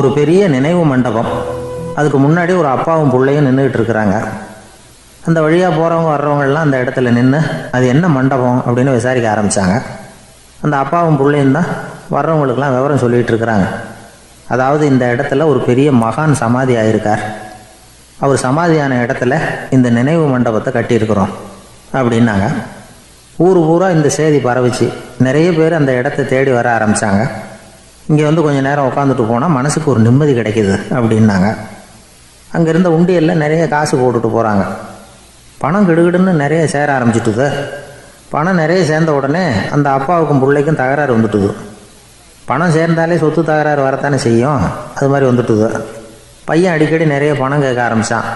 ஒரு பெரிய நினைவு மண்டபம். அதுக்கு முன்னாடி ஒரு அப்பாவும் பிள்ளையும் நின்றுக்கிட்டு இருக்கிறாங்க. அந்த வழியாக போகிறவங்க வர்றவங்கெல்லாம் அந்த இடத்துல நின்று அது என்ன மண்டபம் அப்படின்னு விசாரிக்க ஆரம்பித்தாங்க. அந்த அப்பாவும் பிள்ளையும் தான் வர்றவங்களுக்கெல்லாம் விவரம் சொல்லிகிட்டு இருக்கிறாங்க. அதாவது இந்த இடத்துல ஒரு பெரிய மகான் சமாதி ஆகியிருக்கார். அவர் சமாதியான இடத்துல இந்த நினைவு மண்டபத்தை கட்டியிருக்கிறோம் அப்படின்னாங்க. ஊர் பூரா இந்த செய்தி பரவிச்சு. நிறைய பேர் அந்த இடத்த தேடி வர ஆரம்பித்தாங்க. இங்கே வந்து கொஞ்சம் நேரம் உட்காந்துட்டு போனால் மனசுக்கு ஒரு நிம்மதி கிடைக்கிது அப்படின்னாங்க. அங்கே இருந்த உண்டியலில் நிறைய காசு போட்டுட்டு போகிறாங்க. பணம் கிடுகிடுன்னு நிறைய சேர ஆரம்பிச்சிட்டுது. பணம் நிறைய சேர்ந்த உடனே அந்த அப்பாவுக்கும் பிள்ளைக்கும் தகராறு வந்துட்டுது. பணம் சேர்ந்தாலே சொத்து தகராறு வரத்தானே செய்யும். அது மாதிரி வந்துட்டுது. பையன் அடிக்கடி நிறைய பணம் கேட்க ஆரம்பித்தான்.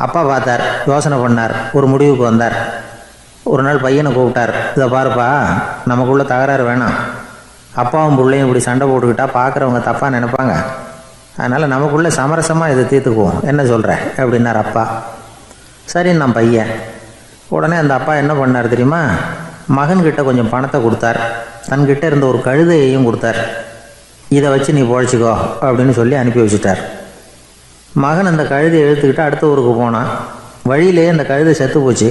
அப்பா பார்த்தார், யோசனை பண்ணார், ஒரு முடிவுக்கு வந்தார். ஒரு நாள் பையனை கூப்பிட்டார். இதை பாருப்பா, நமக்குள்ளே தகராறு வேணாம். அப்பாவும் பிள்ளையும் இப்படி சண்டை போட்டுக்கிட்டா பார்க்குறவங்க தப்பாக நினைப்பாங்க. அதனால் நமக்குள்ளே சமரசமாக இதை தீர்த்துக்குவோம், என்ன சொல்கிற அப்படின்னார் அப்பா. சரின்னு நான் பையன். உடனே அந்த அப்பா என்ன பண்ணார் தெரியுமா? மகன்கிட்ட கொஞ்சம் பணத்தை கொடுத்தார். தன்கிட்ட இருந்த ஒரு கழுதையையும் கொடுத்தார். இதை வச்சு நீ பொழைச்சிக்கோ அப்படின்னு சொல்லி அனுப்பி வச்சுட்டார். மகன் அந்த கழுதையை இழுத்துக்கிட்டு அடுத்த ஊருக்கு போனான். வழியிலேயே அந்த கழுதை செத்து போச்சு.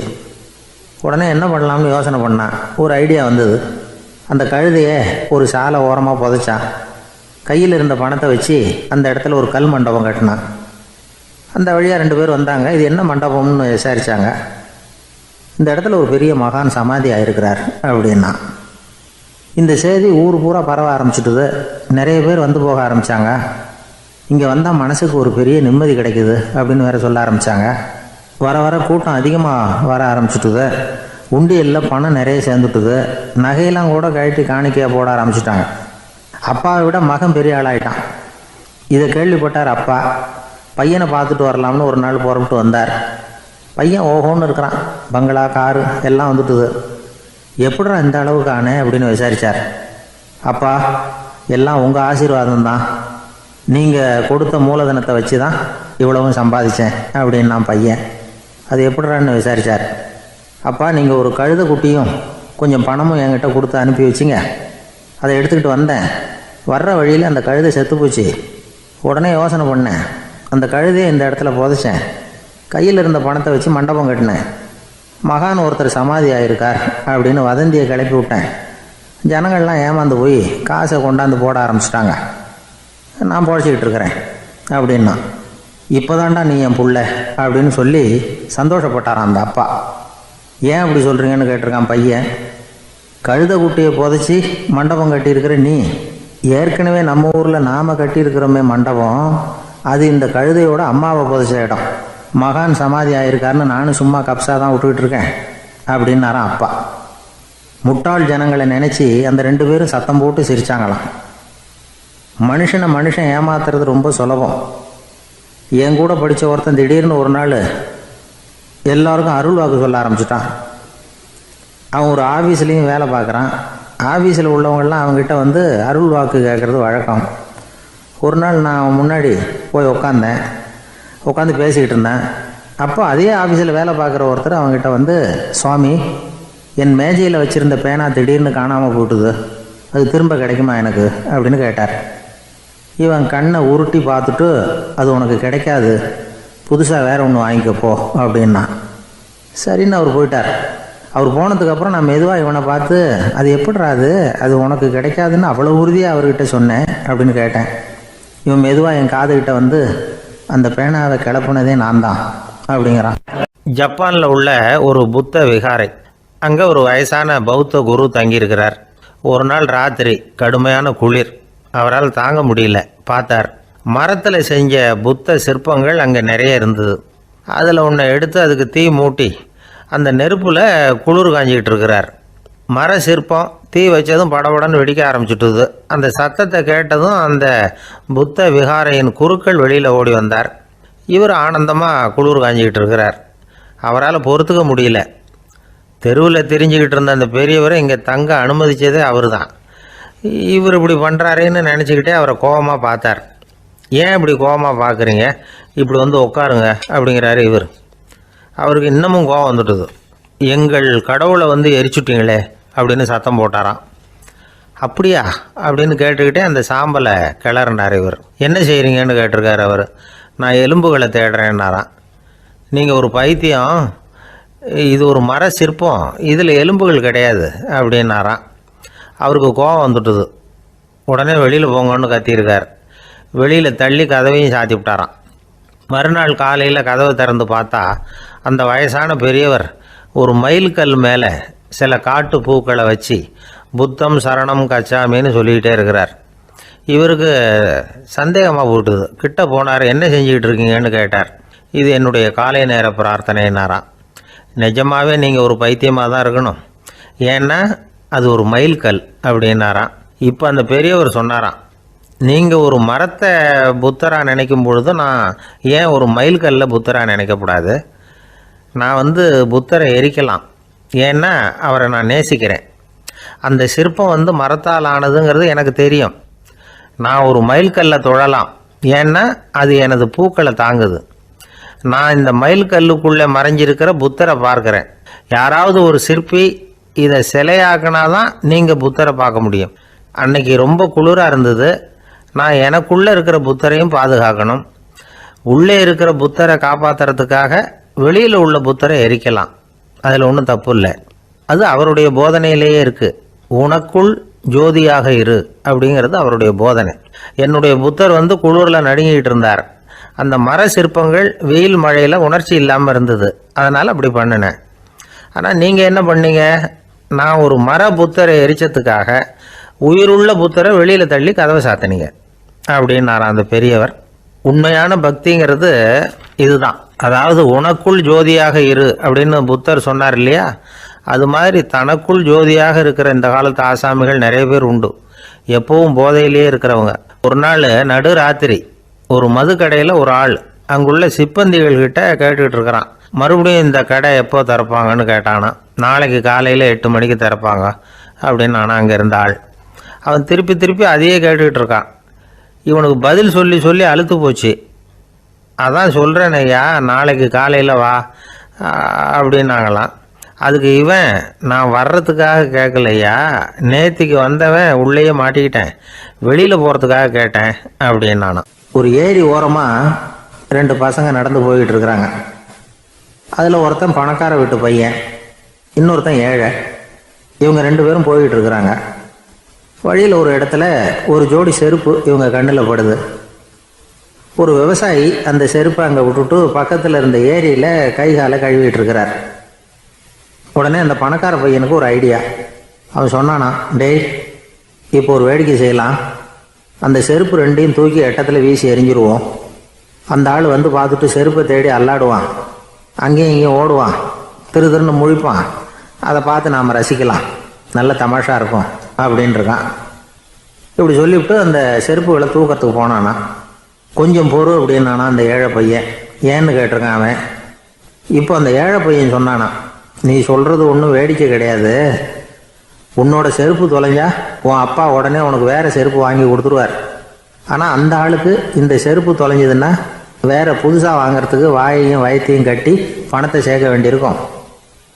உடனே என்ன பண்ணலாம்னு யோசனை பண்ணான். ஒரு ஐடியா வந்தது. அந்த கழுதையை ஒரு சாலை ஓரமாக புதைச்சான். கையில் இருந்த பணத்தை வச்சு அந்த இடத்துல ஒரு கல் மண்டபம் கட்டினான். அந்த வழியாக 2 பேர் வந்தாங்க. இது என்ன மண்டபம்னு விசாரித்தாங்க. இந்த இடத்துல ஒரு பெரிய மகான் சமாதி ஆகிருக்கிறார் அப்படின்னா. இந்த செய்தி ஊர் பூரா பரவ ஆரம்பிச்சுட்டுது. நிறைய பேர் வந்து போக ஆரம்பித்தாங்க. இங்கே வந்தால் மனசுக்கு ஒரு பெரிய நிம்மதி கிடைக்குது அப்படின்னு வேற சொல்ல ஆரம்பித்தாங்க. வர வர கூட்டம் அதிகமாக வர ஆரம்பிச்சுட்டுது. உண்டியலில் பணம் நிறைய சேர்ந்துட்டுது. நகையெல்லாம் கூட கழட்டி காணிக்கையாக போட ஆரம்பிச்சிட்டாங்க. அப்பாவை விட மகன் பெரிய ஆளாயிட்டான். இதை கேள்விப்பட்டார் அப்பா. பையனை பார்த்துட்டு வரலாம்னு ஒரு நாள் புறப்பட்டு வந்தார். பையன் ஓஹோன்னு இருக்கிறான். பங்களா, காரு எல்லாம் வந்துட்டுது. எப்படிடா இந்த அளவுக்கு ஆனே அப்படின்னு விசாரித்தார். அப்பா, எல்லாம் உங்கள் ஆசீர்வாதம் தான். நீங்கள் கொடுத்த மூலதனத்தை வச்சு தான் இவ்வளவும் சம்பாதிச்சேன் அப்படின்னு நான் பையன். அது எப்படிறான்னு விசாரித்தார். அப்பா, நீங்கள் ஒரு கழுதை குட்டியும் கொஞ்சம் பணமும் என்கிட்ட கொடுத்து அனுப்பி வச்சிங்க. அதை எடுத்துக்கிட்டு வந்தேன். வர்ற வழியில் அந்த கழுதை செத்து போச்சு. உடனே யோசனை பண்ணேன். அந்த கழுதையை இந்த இடத்துல புதைச்சேன். கையில் இருந்த பணத்தை வச்சு மண்டபம் கட்டினேன். மகான் ஒருத்தர் சமாதி ஆகிருக்கார் அப்படின்னு வதந்தியை கிளப்பி விட்டேன். ஜனங்கள்லாம் ஏமாந்து போய் காசை கொண்டாந்து போட ஆரம்பிச்சிட்டாங்க. நான் பொழைச்சிக்கிட்டு இருக்கிறேன் அப்படின்னா. இப்போதான்டா நீ என் புள்ள அப்படின்னு சொல்லி சந்தோஷப்பட்டாரான் அந்த அப்பா. ஏன் அப்படி சொல்கிறீங்கன்னு கேட்டிருக்கான் பையன். கழுதை குட்டியை புதைச்சி மண்டபம் கட்டியிருக்கிற நீ, ஏற்கனவே நம்ம ஊரில் நாம் கட்டியிருக்கிறோமே மண்டபம், அது இந்த கழுதையோட அம்மாவை புதைச்ச இடம். மகான் சமாதி ஆகிருக்காருன்னு நானும் சும்மா கப்ஸாக தான் விட்டுக்கிட்டு இருக்கேன் அப்படின்னாரான் அப்பா. முட்டாள் ஜனங்களை நினச்சி அந்த 2 பேரும் சத்தம் போட்டு சிரித்தாங்களாம். மனுஷன் ஏமாத்துறது ரொம்ப சுலபம். என் கூட படித்த ஒருத்தன் திடீர்னு ஒரு நாள் எல்லாருக்கும் அருள் வாக்கு சொல்ல ஆரம்பிச்சிட்டான். அவன் ஒரு ஆஃபீஸ்லேயும் வேலை பார்க்குறான். ஆஃபீஸில் உள்ளவங்கள்லாம் அவங்ககிட்ட வந்து அருள் வாக்கு கேட்குறது வழக்கம். ஒரு நாள் நான் முன்னாடி போய் உட்காந்து பேசிக்கிட்டு இருந்தேன். அப்போ அதே ஆஃபீஸில் வேலை பார்க்குற ஒருத்தர் அவங்ககிட்ட வந்து, சுவாமி, என் மேஜையில் வச்சுருந்த பேனா திடீர்னு காணாமல் போட்டுது, அது திரும்ப கிடைக்குமா எனக்கு அப்படின்னு கேட்டார். இவன் கண்ணை உருட்டி பார்த்துட்டு, அது உனக்கு கிடைக்காது, புதுசாக வேறு ஒன்று வாங்கிக்கப்போ அப்படின்னா. சரின்னு அவர் போயிட்டார். அவர் போனதுக்கப்புறம் நான் மெதுவாக இவனை பார்த்து, அது எப்படிறா அது உனக்கு கிடைக்காதுன்னு அவ்வளோ உறுதியாக அவர்கிட்ட சொன்னேன் அப்படின்னு கேட்டேன். இவன் மெதுவாக என் காதுகிட்ட வந்து, அந்த பேனாவை கிளப்புனதே நான் தான் அப்படிங்கிறான். ஜப்பானில் உள்ள ஒரு புத்த விகாரை. அங்கே ஒரு வயசான பௌத்த குரு தங்கியிருக்கிறார். ஒரு நாள் ராத்திரி கடுமையான குளிர். அவரால் தாங்க முடியல. பார்த்தார். மரத்தில் செஞ்ச புத்த சிற்பங்கள் அங்கே நிறைய இருந்தது. அதில் ஒன்றை எடுத்து அதுக்கு தீ மூட்டி அந்த நெருப்பில் குளிர் காஞ்சிக்கிட்டு இருக்கிறார். மர சிற்பம் தீ வச்சதும் படபடன்னு வெடிக்க ஆரம்பிச்சுட்டுது. அந்த சத்தத்தை கேட்டதும் அந்த புத்த விகாரையின் குருக்கள் வெளியில் ஓடி வந்தார். இவர் ஆனந்தமாக குளிர் காஞ்சிக்கிட்டு இருக்கிறார். அவரால் பொறுத்துக்க முடியல. தெருவில் தெரிஞ்சுக்கிட்டு இருந்த அந்த பெரியவரை இங்கே தங்க அனுமதித்ததே அவர் தான். இவர் இப்படி பண்ணுறாருன்னு நினச்சிக்கிட்டே அவரை கோபமாக பார்த்தார். ஏன் இப்படி கோபமாக பார்க்குறீங்க, இப்படி வந்து உட்காருங்க அப்படிங்கிறாரு இவர். அவருக்கு இன்னமும் கோபம் வந்துட்டுது. எங்கள் கடவுளை வந்து எரிச்சுட்டிங்களே அப்படின்னு சத்தம் போட்டாராம். அப்படியா அப்படின்னு கேட்டுக்கிட்டே அந்த சாம்பலை கிளறினார் இவர். என்ன செய்கிறீங்கன்னு கேட்டிருக்காரு அவர். நான் எலும்புகளை தேடுறேன்னாராம். நீங்கள் ஒரு பைத்தியம், இது ஒரு மர சிற்பம், இதில் எலும்புகள் கிடையாது அப்படின்னாராம். அவருக்கு கோபம் வந்துட்டுது. உடனே வெளியில் போங்கன்னு கத்தியிருக்கார். வெளியில் தள்ளி கதவையும் சாத்தி விட்டாராம். மறுநாள் காலையில் கதவை திறந்து பார்த்தா அந்த வயசான பெரியவர் ஒரு மைல்கல் மேலே சில காட்டு பூக்களை வச்சு புத்தம் சரணம் கச்சாமின்னு சொல்லிக்கிட்டே இருக்கிறார். இவருக்கு சந்தேகமாக போட்டுது. கிட்ட போனார். என்ன செஞ்சுக்கிட்டு இருக்கீங்கன்னு கேட்டார். இது என்னுடைய காலை நேர பிரார்த்தனைனாராம். நிஜமாகவே நீங்கள் ஒரு பைத்தியமாக தான் இருக்கணும், ஏன்னா அது ஒரு மைல்கல் அப்படின்னாராம். இப்போ அந்த பெரியவர் சொன்னாராம், நீங்கள் ஒரு மரத்தை புத்தராக நினைக்கும் பொழுது நான் ஏன் ஒரு மைல்கல்ல புத்தராக நினைக்கக்கூடாது? நான் புத்தரை எரிக்கலாம், ஏன்னா அவரை நான் நேசிக்கிறேன். அந்த சிற்பம் மரத்தால் ஆனதுங்கிறது எனக்கு தெரியும். நான் ஒரு மைல்கல்லை தொழலாம், ஏன்னா அது எனது பூக்களை தாங்குது. நான் இந்த மைல்கல்லுக்குள்ளே மறைஞ்சிருக்கிற புத்தரை பார்க்குறேன். யாராவது ஒரு சிற்பி இதை சிலையாக்கினா தான் நீங்கள் புத்தரை பார்க்க முடியும். அன்னைக்கு ரொம்ப குளிராக இருந்தது. நான் எனக்குள்ளே இருக்கிற புத்தரையும் பாதுகாக்கணும். உள்ளே இருக்கிற புத்தரை காப்பாற்றுறதுக்காக வெளியில் உள்ள புத்தரை எரிக்கலாம், அதில் ஒன்றும் தப்பு இல்லை. அது அவருடைய போதனையிலேயே இருக்குது. உனக்குள் ஜோதியாக இரு அப்படிங்கிறது அவருடைய போதனை. என்னுடைய புத்தர் குளிரில் நடுங்கிட்டு இருந்தார். அந்த மர சிற்பங்கள் வெயில் மழையில் உணர்ச்சி இல்லாமல் இருந்தது, அதனால் அப்படி பண்ணினேன். ஆனால் நீங்கள் என்ன பண்ணீங்க? நான் ஒரு மர புத்தரை எரிச்சதுக்காக உயிருள்ள புத்தரை வெளியில் தள்ளி கதவை சாத்தினீங்க அப்படின்னாராம் அந்த பெரியவர். உண்மையான பக்திங்கிறது இதுதான். அதாவது உனக்குள் ஜோதியாக இரு அப்படின்னு புத்தர் சொன்னார் இல்லையா, அது மாதிரி தனக்குள் ஜோதியாக இருக்கிற இந்த காலத்து ஆசாமிகள் நிறைய பேர் உண்டு. எப்பவும் போதையிலேயே இருக்கிறவங்க. ஒரு நாள் நடு ராத்திரி ஒரு மது கடையில் ஒரு ஆள் அங்குள்ள சிப்பந்திகள்கிட்ட கேட்டுக்கிட்டு இருக்கிறான். மறுபடியும் இந்த கடை எப்போ திறப்பாங்கன்னு கேட்டானா. நாளைக்கு காலையில் 8 மணிக்கு திறப்பாங்க அப்படின்னு நானும் அங்கே இருந்த ஆள். அவன் திருப்பி திருப்பி அதையே கேட்டுக்கிட்டு இருக்கான். இவனுக்கு பதில் சொல்லி சொல்லி அழுத்து போச்சு. அதான் சொல்கிறேன் ஐயா, நாளைக்கு காலையில் வா அப்படின்னாங்களாம். அதுக்கு இவன், நான் வர்றதுக்காக கேட்கலையா, நேற்றுக்கு வந்தவன் உள்ளேயே மாட்டிக்கிட்டேன், வெளியில் போகிறதுக்காக கேட்டேன் அப்படின்னு நானும். ஒரு ஏரி ஓரமாக 2 பசங்க நடந்து போய்கிட்டு இருக்கிறாங்க. அதில் ஒருத்தன் பணக்கார வீட்டு பையன், இன்னொருத்தன் ஏழை. இவங்க 2 பேரும் போய்கிட்டு இருக்கிறாங்க. வழியில் ஒரு இடத்துல ஒரு ஜோடி செருப்பு இவங்க கண்ணில் படுது. ஒரு விவசாயி அந்த செருப்பை அங்கே விட்டுட்டு பக்கத்தில் இருந்த ஏரியில் கை காலை கழுவிட்டு இருக்கிறார். உடனே அந்த பணக்கார பையனுக்கு ஒரு ஐடியா. அவன் சொன்னானா, டேய் இப்போ ஒரு வேடிக்கை செய்யலாம், அந்த செருப்பு 2ஐயும் தூக்கி எட்டத்தில் வீசி எரிஞ்சிருவோம். அந்த ஆள் பார்த்துட்டு செருப்பை தேடி அல்லாடுவான், அங்கேயும் இங்கேயும் ஓடுவான், திருன்னு முழிப்பான். அதை பார்த்து நாம் ரசிக்கலாம், நல்ல தமாஷா இருக்கும் அப்படின்ட்டுருக்கான். இப்படி சொல்லிவிட்டு அந்த செருப்புகளை தூக்கத்துக்கு போனானா. கொஞ்சம் பொறு அப்படின்னானா அந்த ஏழை பையன். ஏன்னு கேட்டிருக்கான் அவன். இப்போ அந்த ஏழை பையன் சொன்னானா, நீ சொல்கிறது ஒன்றும் வேடிக்கை கிடையாது, உன்னோட செருப்பு தொலைஞ்சா உன் அப்பா உடனே உனக்கு வேறு செருப்பு வாங்கி கொடுத்துருவார். ஆனால் அந்த ஆளுக்கு இந்த செருப்பு தொலைஞ்சதுன்னா வேறு புதுசாக வாங்கிறதுக்கு வாயையும் வயத்தையும் கட்டி பணத்தை சேர்க்க வேண்டியிருக்கும்.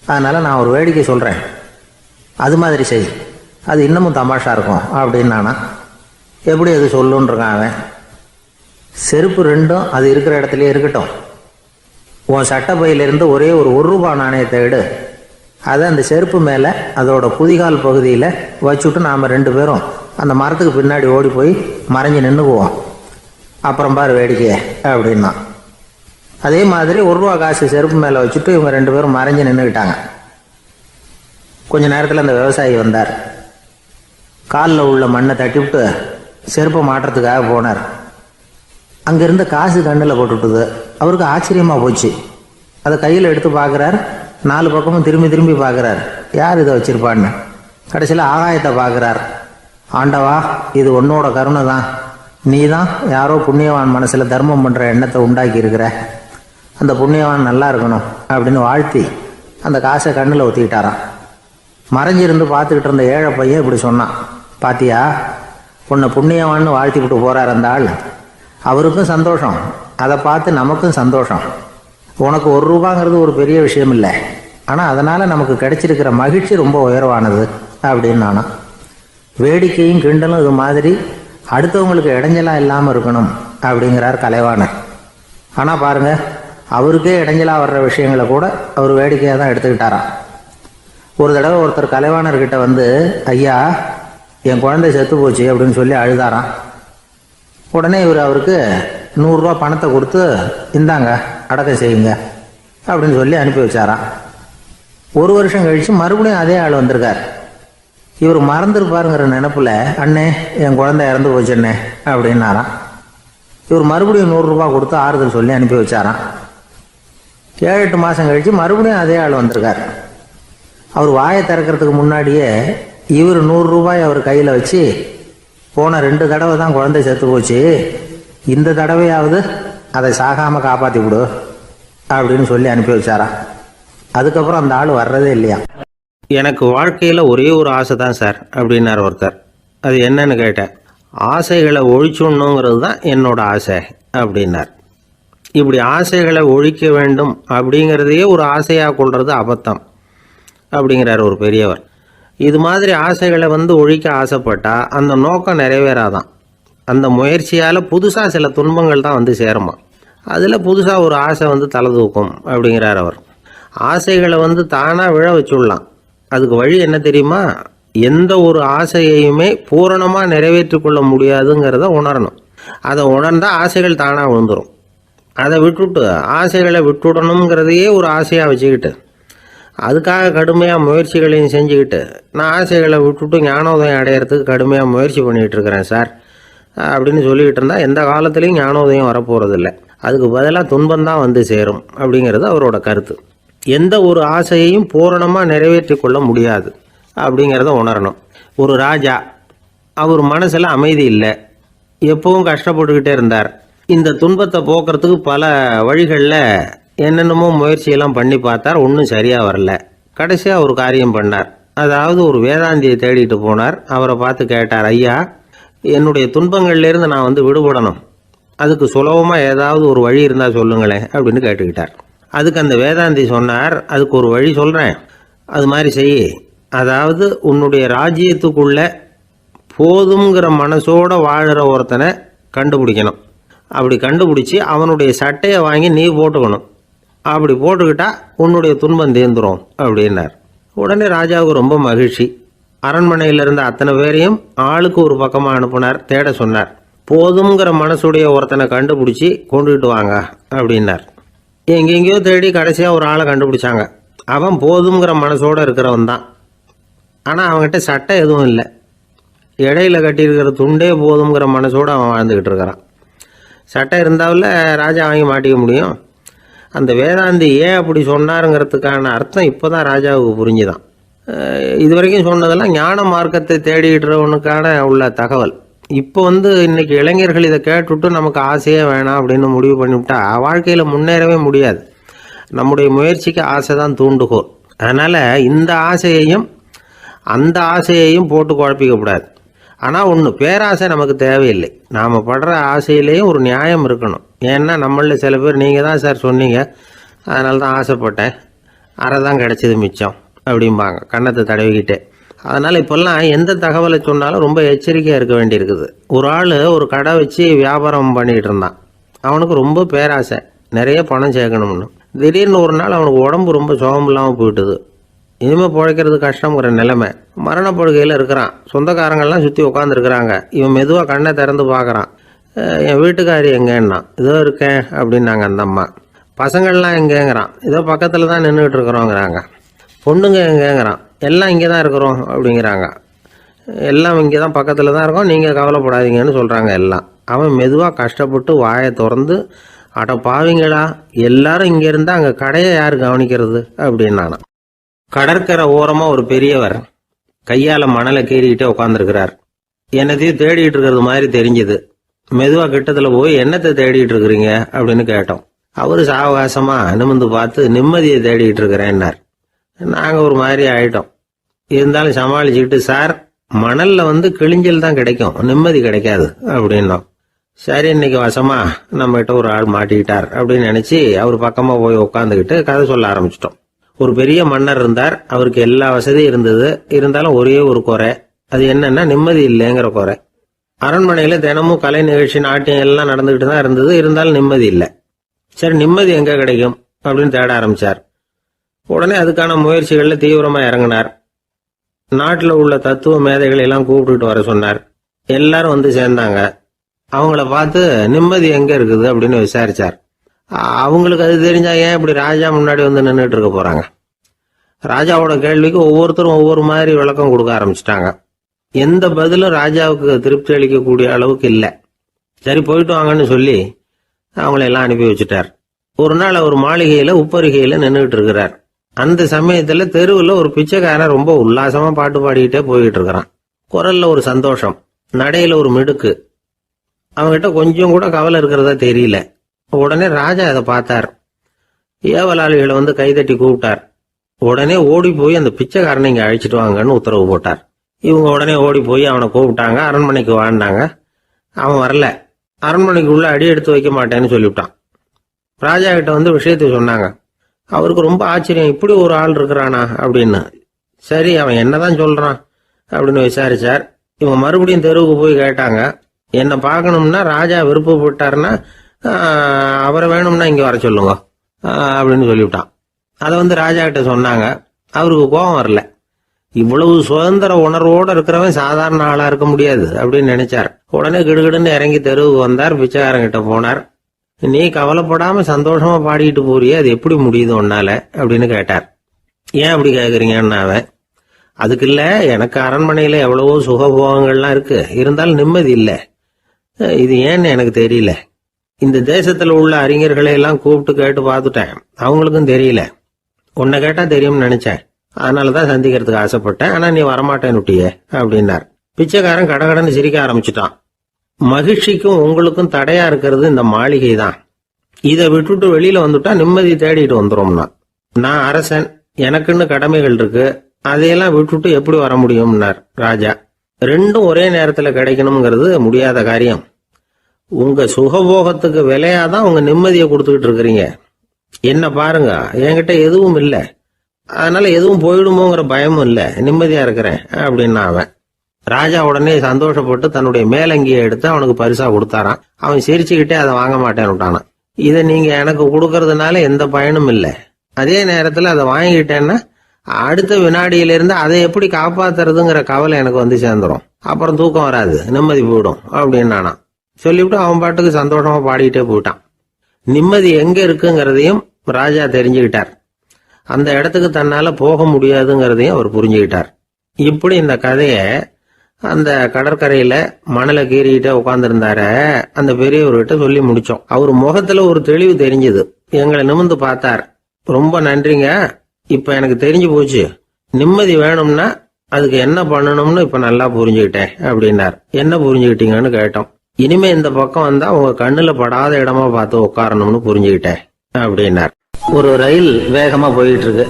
அதனால் நான் ஒரு வேடிக்கை சொல்கிறேன், அது மாதிரி செய், அது இன்னமும் தமாஷா இருக்கும் அப்படின்னு நானா. எப்படி அது சொல்லுன்றிருக்கான் அவன். செருப்பு 2ம் அது இருக்கிற இடத்துலையே இருக்கட்டும். உன் சட்டை பையிலிருந்து ஒரே ஒரு ரூபாய் நாணயத்தை எடு, அதை அந்த செருப்பு மேலே அதோட குதிகால் பகுதியில் வச்சுட்டு நாம் 2 பேரும் அந்த மரத்துக்கு பின்னாடி ஓடி போய் மறைஞ்சு நின்றுக்குவோம். அப்புறம் பாரு வேடிக்கையே அப்படின்னா. அதே மாதிரி ரூபா காசு செருப்பு மேலே வச்சுட்டு இவங்க 2 பேரும் மறைஞ்சு நின்றுக்கிட்டாங்க. கொஞ்ச நேரத்தில் அந்த விவசாயி வந்தார். காலில் உள்ள மண்ணை தட்டிவிட்டு செருப்பை மாட்டுறதுக்காக போனார். அங்கேருந்த காசு கண்ணில் போட்டுவிட்டுது. அவருக்கு ஆச்சரியமாக போச்சு. அதை கையில் எடுத்து பார்க்குறார். 4 பக்கமும் திரும்பி திரும்பி பார்க்குறார், யார் இதை வச்சுருப்பான்னு. கடைசியில் ஆகாயத்தை பார்க்குறார். ஆண்டவா, இது உன்னோட கருணை தான், நீ தான் யாரோ புண்ணியவான் மனசில் தர்மம் பண்ணுற எண்ணத்தை உண்டாக்கி இருக்கிற, அந்த புண்ணியவான் நல்லா இருக்கணும் அப்படின்னு வாழ்த்தி அந்த காசை கண்ணில் ஊற்றிக்கிட்டாரான். மறைஞ்சிருந்து பார்த்துக்கிட்டு இருந்த ஏழை பையன் இப்படி சொன்னான், பாத்தியா, உன்னை புண்ணியவான்னு வாழ்த்தி விட்டு போகிறார் அந்த ஆள், அவருக்கும் சந்தோஷம், அதை பார்த்து நமக்கும் சந்தோஷம். உனக்கு ரூபாங்கிறது ஒரு பெரிய விஷயம் இல்லை, ஆனால் அதனால் நமக்கு கிடைச்சிருக்கிற மகிழ்ச்சி ரொம்ப உயர்வானது அப்படின்னு நானும். வேடிக்கையும் கிண்டலும் இது மாதிரி அடுத்தவங்களுக்கு இடைஞ்சலா இல்லாமல் இருக்கணும் அப்படிங்கிறார் கலைவாணர். ஆனால் பாருங்க, அவருக்கே இடைஞ்சலா வர்ற விஷயங்களை கூட அவர் வேடிக்கையாக தான் எடுத்துக்கிட்டாராம். ஒரு தடவை ஒருத்தர் கலைவாணர்கிட்ட வந்து, ஐயா என் குழந்தை செத்து போச்சு அப்படின்னு சொல்லி அழுதாராம். உடனே இவர் அவருக்கு 100 ரூபா பணத்தை கொடுத்து, இந்தாங்க அடக்கம் செய்யுங்க அப்படின்னு சொல்லி அனுப்பி வச்சாராம். 1 வருஷம் கழிச்சு மறுபடியும் அதே ஆள் வந்திருக்கார். இவர் மறந்துருப்பாருங்கிற நினைப்புல, அண்ணே என் குழந்தை இறந்து போச்சுண்ணே அப்படின்னாராம். இவர் மறுபடியும் 100 ரூபா கொடுத்து ஆறுதல் சொல்லி அனுப்பி வச்சாராம். 7-8 மாதம் கழிச்சு மறுபடியும் அதே ஆள் வந்திருக்கார். அவர் வாயை திறக்கிறதுக்கு முன்னாடியே இவர் 100 ரூபாய் அவர் கையில் வச்சு, போன 2 தடவை தான் குழந்தை செத்து போச்சு, இந்த தடவையாவது அதை சாகாமல் காப்பாற்றி விடு அப்படின்னு சொல்லி அனுப்பி வச்சாராம். அதுக்கப்புறம் அந்த ஆள் வர்றதே இல்லையா. எனக்கு வாழ்க்கையில் ஒரே ஒரு ஆசை தான் சார் அப்படின்னார் ஒருத்தர். அது என்னன்னு கேட்டேன். ஆசைகளை ஒழிச்சுடணுங்கிறது தான் என்னோட ஆசை அப்படின்னார். இப்படி ஆசைகளை ஒழிக்க வேண்டும் அப்படிங்கிறதையே ஒரு ஆசையாக கொள்வது அபத்தம் அப்படிங்கிறார் ஒரு பெரியவர். இது மாதிரி ஆசைகளை ஒழிக்க ஆசைப்பட்டா அந்த நோக்கம் நிறைவேறாதான். அந்த முயற்சியால் புதுசாக சில துன்பங்கள் தான் சேருமா. அதில் புதுசாக ஒரு ஆசை தலை தூக்கும் அப்படிங்கிறார் அவர். ஆசைகளை தானாக விழ வச்சுடலாம். அதுக்கு வழி என்ன தெரியுமா? எந்த ஒரு ஆசையையுமே பூரணமாக நிறைவேற்றி கொள்ள முடியாதுங்கிறத உணரணும். அதை உணர்ந்தால் ஆசைகள் தானாக விழுந்துடும். அதை விட்டுட்டு ஆசைகளை விட்டுடணுங்கிறதையே ஒரு ஆசையாக வச்சுக்கிட்டு அதுக்காக கடுமையாக முயற்சிகளையும் செஞ்சுக்கிட்டு, நான் ஆசைகளை விட்டுட்டு ஞானோதயம் அடையிறதுக்கு கடுமையாக முயற்சி பண்ணிகிட்டு இருக்கிறேன் சார் அப்படின்னு சொல்லிக்கிட்டு இருந்தால் எந்த காலத்துலேயும் ஞானோதயம் வரப்போகிறதில்ல. அதுக்கு பதிலாக துன்பந்தான் சேரும் அப்படிங்கிறது அவரோட கருத்து. எந்த ஒரு ஆசையையும் பூரணமாக நிறைவேற்றி கொள்ள முடியாது அப்படிங்கிறத உணரணும். ஒரு ராஜா, அவர் மனசில் அமைதி இல்லை, எப்பவும் கஷ்டப்பட்டுக்கிட்டே இருந்தார். இந்த துன்பத்தை போக்குறதுக்கு பல வழிகளில் என்னென்னமோ முயற்சியெல்லாம் பண்ணி பார்த்தார். ஒன்றும் சரியாக வரல. கடைசியாக ஒரு காரியம் பண்ணார். அதாவது ஒரு வேதாந்தியை தேடிட்டு போனார். அவரை பார்த்து கேட்டார், ஐயா என்னுடைய துன்பங்கள்லேருந்து நான் விடுபடணும், அதுக்கு சுலபமாக ஏதாவது ஒரு வழி இருந்தால் சொல்லுங்களேன் அப்படின்னு கேட்டுக்கிட்டார். அதுக்கு அந்த வேதாந்தி சொன்னார், அதுக்கு ஒரு வழி சொல்கிறேன், அது மாதிரி செய். அதாவது உன்னுடைய ராஜ்யத்துக்குள்ளே போதுங்கிற மனசோட வாழ்கிற ஒருத்தனை கண்டுபிடிக்கணும். அப்படி கண்டுபிடிச்சி அவனுடைய சட்டையை வாங்கி நீ போட்டுக்கணும். அப்படி போட்டுக்கிட்டா உன்னுடைய துன்பம் தீர்ந்துடும் அப்படின்னார். உடனே ராஜாவுக்கு ரொம்ப மகிழ்ச்சி. அரண்மனையில் இருந்த அத்தனை பேரையும் ஆளுக்கு ஒரு பக்கமாக அனுப்புனார், தேட சொன்னார். போதுங்கிற மனசுடைய ஒருத்தனை கண்டுபிடிச்சி கொண்டுகிட்டு வாங்க அப்படின்னார். எங்கெங்கேயோ தேடி கடைசியாக ஒரு ஆளை கண்டுபிடிச்சாங்க. அவன் போதுங்கிற மனசோடு இருக்கிறவன் தான். ஆனால் அவன்கிட்ட சட்டை எதுவும் இல்லை. இடையில கட்டியிருக்கிற துண்டே போதுங்கிற மனசோடு அவன் வாழ்ந்துக்கிட்டு இருக்கிறான். சட்டை இருந்தாவில் ராஜா வாங்கி மாட்டிக்க முடியும். அந்த வேதாந்தி ஏன் அப்படி சொன்னாருங்கிறதுக்கான அர்த்தம் இப்போ தான் ராஜாவுக்கு புரிஞ்சுதான். இது வரைக்கும் சொன்னதெல்லாம் ஞான மார்க்கத்தை தேடிக்கிறவனுக்கான உள்ள தகவல். இப்போ இன்னைக்கு இளைஞர்கள் இதை கேட்டுவிட்டு நமக்கு ஆசையே வேணாம் அப்படின்னு முடிவு பண்ணிவிட்டா வாழ்க்கையில் முன்னேறவே முடியாது. நம்முடைய முயற்சிக்கு ஆசை தான் தூண்டுகோல். அதனால் இந்த ஆசையையும் அந்த ஆசையையும் போட்டு குழப்பிக்கக்கூடாது. ஆனால் ஒன்று, பேராசை நமக்கு தேவையில்லை. நாம் படுற ஆசையிலேயும் ஒரு நியாயம் இருக்கணும். ஏன்னா நம்மளில் சில பேர், நீங்கள் தான் சார் சொன்னீங்க, அதனால தான் ஆசைப்பட்டேன், அரை தான் கிடச்சிது மிச்சம் அப்படிம்பாங்க கன்னத்தை தடவிக்கிட்டே. அதனால் இப்போல்லாம் எந்த தகவலை சொன்னாலும் ரொம்ப எச்சரிக்கையாக இருக்க வேண்டியிருக்குது. ஒரு ஆள் ஒரு கடை வச்சு வியாபாரம் பண்ணிக்கிட்டு இருந்தான். அவனுக்கு ரொம்ப பேராசை, நிறைய பணம் சேர்க்கணும்னு. திடீர்னு ஒரு நாள் அவனுக்கு உடம்பு ரொம்ப சுகம் இல்லாமல் போயிட்டுது. இனிமேல் பிழைக்கிறது கஷ்டங்கிற நிலைமை. மரணப்படுகையில் இருக்கிறான். சொந்தக்காரங்கள்லாம் சுற்றி உட்காந்துருக்குறாங்க. இவன் மெதுவாக கண்ணை திறந்து பார்க்குறான். என் வீட்டுக்காரி எங்கேன்னா, இதோ இருக்கேன் அப்படின்னாங்க அந்த அம்மா. பசங்கள்லாம் எங்கேங்கிறான். இதோ பக்கத்தில் தான் நின்றுக்கிட்டு இருக்கிறோங்கிறாங்க. பொண்ணுங்க எங்கேங்கிறான். எல்லாம் இங்கே தான் இருக்கிறோம் அப்படிங்கிறாங்க. எல்லாம் இங்கே தான் பக்கத்தில் தான் இருக்கோம், நீங்கள் கவலைப்படாதீங்கன்னு சொல்கிறாங்க எல்லாம். அவன் மெதுவாக கஷ்டப்பட்டு வாயை திறந்து, அட பாவிங்களா, எல்லாரும் இங்கே இருந்தால் அங்கே கடையை யார் கவனிக்கிறது அப்படின்னானா. கடற்கரை ஓரமாக ஒரு பெரியவர் கையால் மணலை கீறிக்கிட்டே உட்காந்துருக்கிறார். என்னத்தையும் தேடிட்டு இருக்கிறது மாதிரி தெரிஞ்சுது. மெதுவாக கிட்டத்தில் போய், என்னத்தை தேடிட்டு இருக்கிறீங்க அப்படின்னு கேட்டோம். அவரு சாவகாசமாக நிமிந்து பார்த்து, நிம்மதியை தேடிட்டு இருக்கிறேன்னார். நாங்கள் ஒரு மாதிரி ஆயிட்டோம். இருந்தாலும் சமாளிச்சுக்கிட்டு, சார் மணலில் கிழிஞ்சல் தான் கிடைக்கும், நிம்மதி கிடைக்காது அப்படின்னோம். சரி, இன்னைக்கு வசமா நம்மகிட்ட ஒரு ஆள் மாட்டிக்கிட்டார் அப்படின்னு நினச்சி அவர் பக்கமாக போய் உட்காந்துக்கிட்டு கதை சொல்ல ஆரம்பிச்சிட்டோம். ஒரு பெரிய மன்னர் இருந்தார். அவருக்கு எல்லா வசதியும் இருந்தது. இருந்தாலும் ஒரே ஒரு குறை, அது என்னன்னா நிம்மதி இல்லைங்கிற குறை. அரண்மனையில தினமும் கலை நிகழ்ச்சி, நாட்டியம் எல்லாம் நடந்துகிட்டு தான் இருந்தது, இருந்தாலும் நிம்மதி இல்லை. சரி, நிம்மதி எங்க கிடைக்கும் அப்படின்னு தேட ஆரம்பிச்சார். உடனே அதுக்கான முயற்சிகள்ல தீவிரமா இறங்கினார். நாட்டில் உள்ள தத்துவ மேதைகளை எல்லாம் கூப்பிட்டுட்டு வர சொன்னார். எல்லாரும் வந்து சேர்ந்தாங்க. அவங்கள பார்த்து நிம்மதி எங்க இருக்குது அப்படின்னு விசாரிச்சார். அவங்களுக்கு அது தெரிஞ்சா ஏன் இப்படி ராஜா முன்னாடி வந்து நின்றுட்டு இருக்க போறாங்க? ராஜாவோட கேள்விக்கு ஒவ்வொருத்தரும் ஒவ்வொரு மாதிரி விளக்கம் கொடுக்க ஆரம்பிச்சிட்டாங்க. எந்த பதிலும் ராஜாவுக்கு திருப்தி அளிக்கக்கூடிய அளவுக்கு இல்லை. சரி, போயிட்டு வாங்கன்னு சொல்லி அவங்கள எல்லாம் அனுப்பி வச்சுட்டார். ஒரு நாள் அவர் மாளிகையில உப்பரிகையில நின்றுட்டு இருக்கிறார். அந்த சமயத்துல தெருவில் ஒரு பிச்சைக்காரன் ரொம்ப உல்லாசமா பாட்டு பாடிக்கிட்டே போயிட்டு இருக்கிறான். குரல்ல ஒரு சந்தோஷம், நடையில ஒரு மிடுக்கு. அவன்கிட்ட கொஞ்சம் கூட கவலை இருக்கிறதா தெரியல. உடனே ராஜா அதை பார்த்தார். ஏவலாளிகளை வந்து கைதட்டி கூப்பிட்டார். உடனே ஓடி போய் அந்த பிச்சைக்காரனை இங்க அழைச்சிட்டு வாங்கன்னு உத்தரவு போட்டார். இவங்க உடனே ஓடி போய் அவனை கூப்பிட்டாங்க. அரண்மனைக்கு வாழ்ந்தாங்க. அவன் வரல. அரண்மனைக்குள்ள அடி எடுத்து வைக்க மாட்டேன்னு சொல்லிவிட்டான். ராஜா கிட்ட வந்து விஷயத்தை சொன்னாங்க. அவருக்கு ரொம்ப ஆச்சரியம், இப்படி ஒரு ஆள் இருக்கிறானா அப்படின்னு. சரி, அவன் என்னதான் சொல்றான் அப்படின்னு விசாரிச்சார். இவங்க மறுபடியும் தெருவுக்கு போய் கேட்டாங்க. என்னை பார்க்கணும்னா ராஜா விருப்பப்பட்டாருன்னா அவரை வேணும்னா இங்க வர சொல்லுங்க அப்படின்னு சொல்லிவிட்டான். அதை வந்து ராஜா கிட்ட சொன்னாங்க. அவருக்கு கோபம் வரல. இவ்வளவு சுதந்திர உணர்வோடு இருக்கிறவன் சாதாரண ஆளா இருக்க முடியாது அப்படின்னு நினைச்சார். உடனே கிடுகிடுன்னு இறங்கி தெருவுக்கு வந்தார். பிச்சைக்காரங்கிட்ட போனார். நீ கவலைப்படாம சந்தோஷமா பாடிக்கிட்டு போறியே, அது எப்படி முடியுது உன்னால அப்படின்னு கேட்டார். ஏன் அப்படி கேக்குறீங்கன்னு அவன், அதுக்கு இல்ல, எனக்கு அரண்மனையில எவ்வளவோ சுகபோகங்கள்லாம் இருக்கு, இருந்தாலும் நிம்மதி இல்லை. இது ஏன்னு எனக்கு தெரியல. இந்த தேசத்துல உள்ள அறிஞர்களை எல்லாம் கூப்பிட்டு கேட்டு பார்த்துட்டேன், அவங்களுக்கும் தெரியல. உன்னை கேட்டா தெரியும்னு நினைச்சேன், அதனாலதான் சந்திக்கிறதுக்கு ஆசைப்பட்டேன். ஆனா நீ வரமாட்டேன்னுட்டியே அப்படின்னார். பிச்சைக்காரன் கடகடன்னு சிரிக்க ஆரம்பிச்சுட்டான். மகிழ்ச்சிக்கும் உங்களுக்கும் தடையா இருக்கிறது இந்த மாளிகை தான். இதை விட்டுட்டு வெளியில வந்துட்டா நிம்மதி தேடிட்டு வந்துரும்னா. நான் அரசன், எனக்குன்னு கடமைகள் இருக்கு, அதையெல்லாம் விட்டுட்டு எப்படி வர முடியும்னார் ராஜா. ரெண்டும் ஒரே நேரத்துல கிடைக்கணுங்கிறது முடியாத காரியம். உங்க சுகபோகத்துக்கு விலையாதான் உங்க நிம்மதியை கொடுத்துக்கிட்டு இருக்கிறீங்க. என்ன பாருங்க, என்கிட்ட எதுவும் இல்லை, அதனால எதுவும் போயிடுமோங்கிற பயமும் இல்லை, நிம்மதியா இருக்கிறேன் அப்படின்னா அவன். ராஜா உடனே சந்தோஷப்பட்டு தன்னுடைய மேலங்கியை எடுத்து அவனுக்கு பரிசா கொடுத்தாரான். அவன் சிரிச்சுக்கிட்டே அதை வாங்க மாட்டேன்னு விட்டானான். இதை நீங்க எனக்கு கொடுக்கறதுனால எந்த பயனும் இல்லை, அதே நேரத்துல அதை வாங்கிட்டேன்னா அடுத்த வினாடியிலிருந்து அதை எப்படி காப்பாத்துறதுங்கிற கவலை எனக்கு வந்து சேர்ந்துரும், அப்புறம் தூக்கம் வராது, நிம்மதி போயிடும் அப்படின்னானா. சொல்லிவிட்டு அவன் பாட்டுக்கு சந்தோஷமா பாடிக்கிட்டே போயிட்டான். நிம்மதி எங்க இருக்குங்கிறதையும் ராஜா தெரிஞ்சுக்கிட்டார். அந்த இடத்துக்கு தன்னால போக முடியாதுங்கிறதையும் அவர் புரிஞ்சுக்கிட்டார். இப்படி இந்த கதைய அந்த கடற்கரையில மணலை கீறிக்கிட்டே உட்கார்ந்துருந்தார அந்த பெரியவர்கிட்ட சொல்லி முடிச்சோம். அவர் முகத்துல ஒரு தெளிவு தெரிஞ்சது. எங்களை நிமிர்ந்து பார்த்தார். ரொம்ப நன்றிங்க, இப்ப எனக்கு தெரிஞ்சு போச்சு, நிம்மதி வேணும்னா அதுக்கு என்ன பண்ணணும்னு இப்ப நல்லா புரிஞ்சுக்கிட்டேன் அப்படின்னார். என்ன புரிஞ்சுக்கிட்டீங்கன்னு கேட்டோம். இனிமே இந்த பக்கம் வந்தா உங்க கண்ணுல படாத இடமா பார்த்து உட்காரணும்னு புரிஞ்சுக்கிட்டேன் அப்படின்னார். ஒரு ரயில் வேகமா போயிட்டு இருக்கு.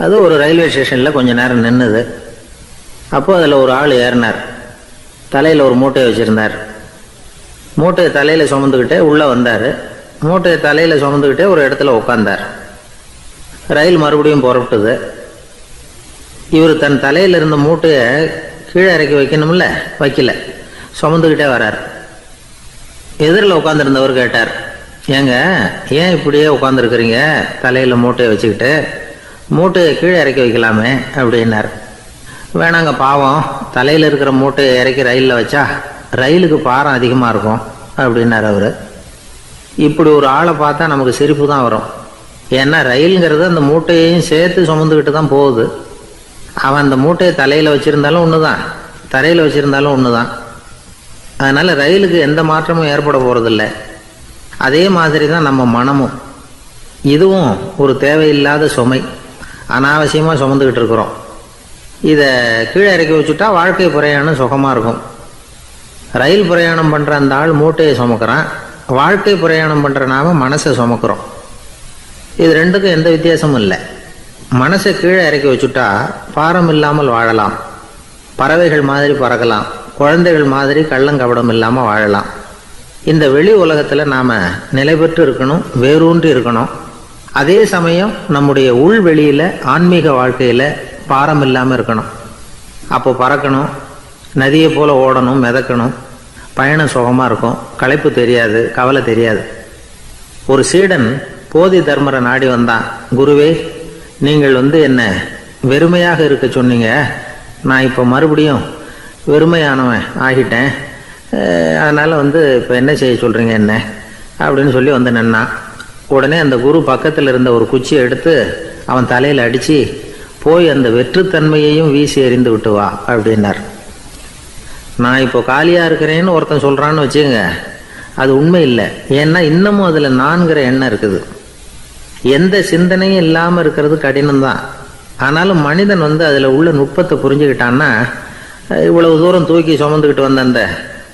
அது ஒரு ரயில்வே ஸ்டேஷன்ல கொஞ்ச நேரம் நின்னுது. அப்போ அதுல ஒரு ஆள் ஏறினார். தலையில ஒரு மூட்டையை வச்சிருந்தார். மூட்டையை தலையில சுமந்துக்கிட்டே உள்ள வந்தாரு. மூட்டையை தலையில சுமந்துக்கிட்டே ஒரு இடத்துல உட்கார்ந்தார். ரயில் மறுபடியும் புறப்பட்டது. இவர் தன் தலையில இருந்த மூட்டையை கீழே இறக்கி வைக்கணும்ல, வைக்கல, சுமந்துக்கிட்டே வர்றார். எதிரில் உட்காந்துருந்தவர் கேட்டார், ஏங்க ஏன் இப்படியே உட்காந்துருக்குறீங்க தலையில மூட்டையை வச்சுக்கிட்டு, மூட்டையை கீழே இறக்கி வைக்கலாமே அப்படின்னார். வேணாங்க, பாவம், தலையில இருக்கிற மூட்டையை இறக்கி ரயிலில் வச்சா ரயிலுக்கு பாரம் அதிகமா இருக்கும் அப்படின்னார் அவரு. இப்படி ஒரு ஆளை பார்த்தா நமக்கு சிரிப்பு தான் வரும். ஏன்னா ரயிலுங்கிறது அந்த மூட்டையையும் சேர்த்து சுமந்துக்கிட்டு தான் போகுது. அவன் அந்த மூட்டையை தலையில வச்சிருந்தாலும் ஒண்ணுதான், தரையில வச்சிருந்தாலும் ஒண்ணுதான். அதனால ரயிலுக்கு எந்த மாற்றமும் ஏற்பட போறதில்லை. அதே மாதிரி தான் நம்ம மனமும். இதுவும் ஒரு தேவையில்லாத சுமை, அனாவசியமா சுமந்துக்கிட்டு இருக்கிறோம். இதை கீழே இறக்கி வச்சுட்டா வாழ்க்கை பிரயாணம் சுகமா இருக்கும். ரயில் பிரயாணம் பண்ற அந்த ஆள் மூட்டையை சுமக்கிறான், வாழ்க்கை பிரயாணம் பண்ற நாம மனசை சுமக்கிறோம். இது ரெண்டுக்கும் எந்த வித்தியாசமும் இல்லை. மனசை கீழே இறக்கி வச்சுட்டா பாரம் இல்லாமல் வாழலாம், பறவைகள் மாதிரி பறக்கலாம், குழந்தைகள் மாதிரி கள்ளங்கபடம் இல்லாம வாழலாம். இந்த வெளி உலகத்துல நாம நிலை பெற்று இருக்கணும், வேரூன்றி இருக்கணும். அதே சமயம் நம்முடைய உள் வெளியில ஆன்மீக வாழ்க்கையில பாரம் இல்லாம இருக்கணும். அப்போ பறக்கணும், நதியை போல ஓடணும், மிதக்கணும், பயணம் சுகமாக இருக்கும், களைப்பு தெரியாது, கவலை தெரியாது. ஒரு சீடன் போதி தர்மரை நாடி வந்தான். குருவே, நீங்கள் என்ன வெறுமையாக இருக்க சொன்னீங்க, நான் இப்போ மறுபடியும் வெறுமையானவன் ஆகிட்டேன், அதனால் இப்போ என்ன செய்ய சொல்கிறீங்க என்ன அப்படின்னு சொல்லி நின்னான். உடனே அந்த குரு பக்கத்தில் இருந்த ஒரு குச்சியை எடுத்து அவன் தலையில் அடித்து, போய் அந்த வெற்றுத்தன்மையையும் வீசி எறிந்து விட்டு வா அப்படின்னார். நான் இப்போ காலியாக இருக்கிறேன்னு ஒருத்தன் சொல்கிறான்னு வச்சுங்க, அது உண்மை இல்லை. ஏன்னா இன்னமும் அதில் நான்கிற எண்ணம் இருக்குது. எந்த சிந்தனையும் இல்லாமல் இருக்கிறது கடினம்தான். ஆனாலும் மனிதன் அதில் உள்ள நுட்பத்தை புரிஞ்சுக்கிட்டான்னா இவ்வளவு தூரம் தூக்கி சுமந்துக்கிட்டு வந்த அந்த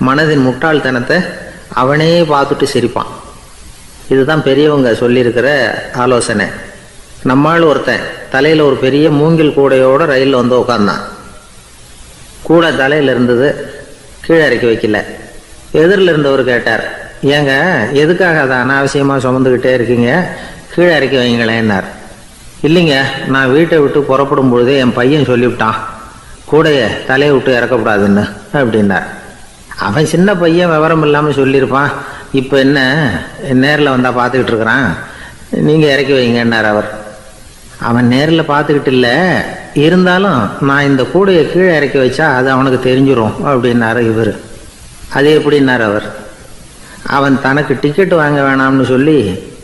மனதின் முட்டாள்தனத்தை அவனே பார்த்துட்டு சிரிப்பான். இதுதான் பெரியவங்க சொல்லியிருக்கிற ஆலோசனை. நம்மால் ஒருத்தன் தலையில் ஒரு பெரிய மூங்கில் கூடையோட ரயிலில் உட்காந்தான். கூடை தலையில் இருந்தது, கீழே இறக்கி வைக்கல. எதிரில் இருந்தவர் கேட்டார், ஏங்க எதுக்காக அதை அனாவசியமாக சுமந்துக்கிட்டே இருக்கீங்க, கீழே இறக்கி வைங்களேன்னார். இல்லைங்க, நான் வீட்டை விட்டு புறப்படும் பொழுதே என் பையன் சொல்லிவிட்டான், கூடையை தலையை விட்டு இறக்கக்கூடாதுன்னு அப்படின்னார். அவன் சின்ன பையன், விவரம் இல்லாமல் சொல்லியிருப்பான். இப்போ என்ன நேரில் வந்தால் பார்த்துக்கிட்டு இருக்கிறான், நீங்கள் இறக்கி வைங்கன்னார் அவர். அவன் நேரில் பார்த்துக்கிட்டு இல்லை, இருந்தாலும் நான் இந்த கூடையை கீழே இறக்கி வச்சா அது அவனுக்கு தெரிஞ்சிடும் அப்படின்னாரு இவர். அது எப்படின்னார் அவர். அவன் தனக்கு டிக்கெட் வாங்க வேணாம்னு சொல்லி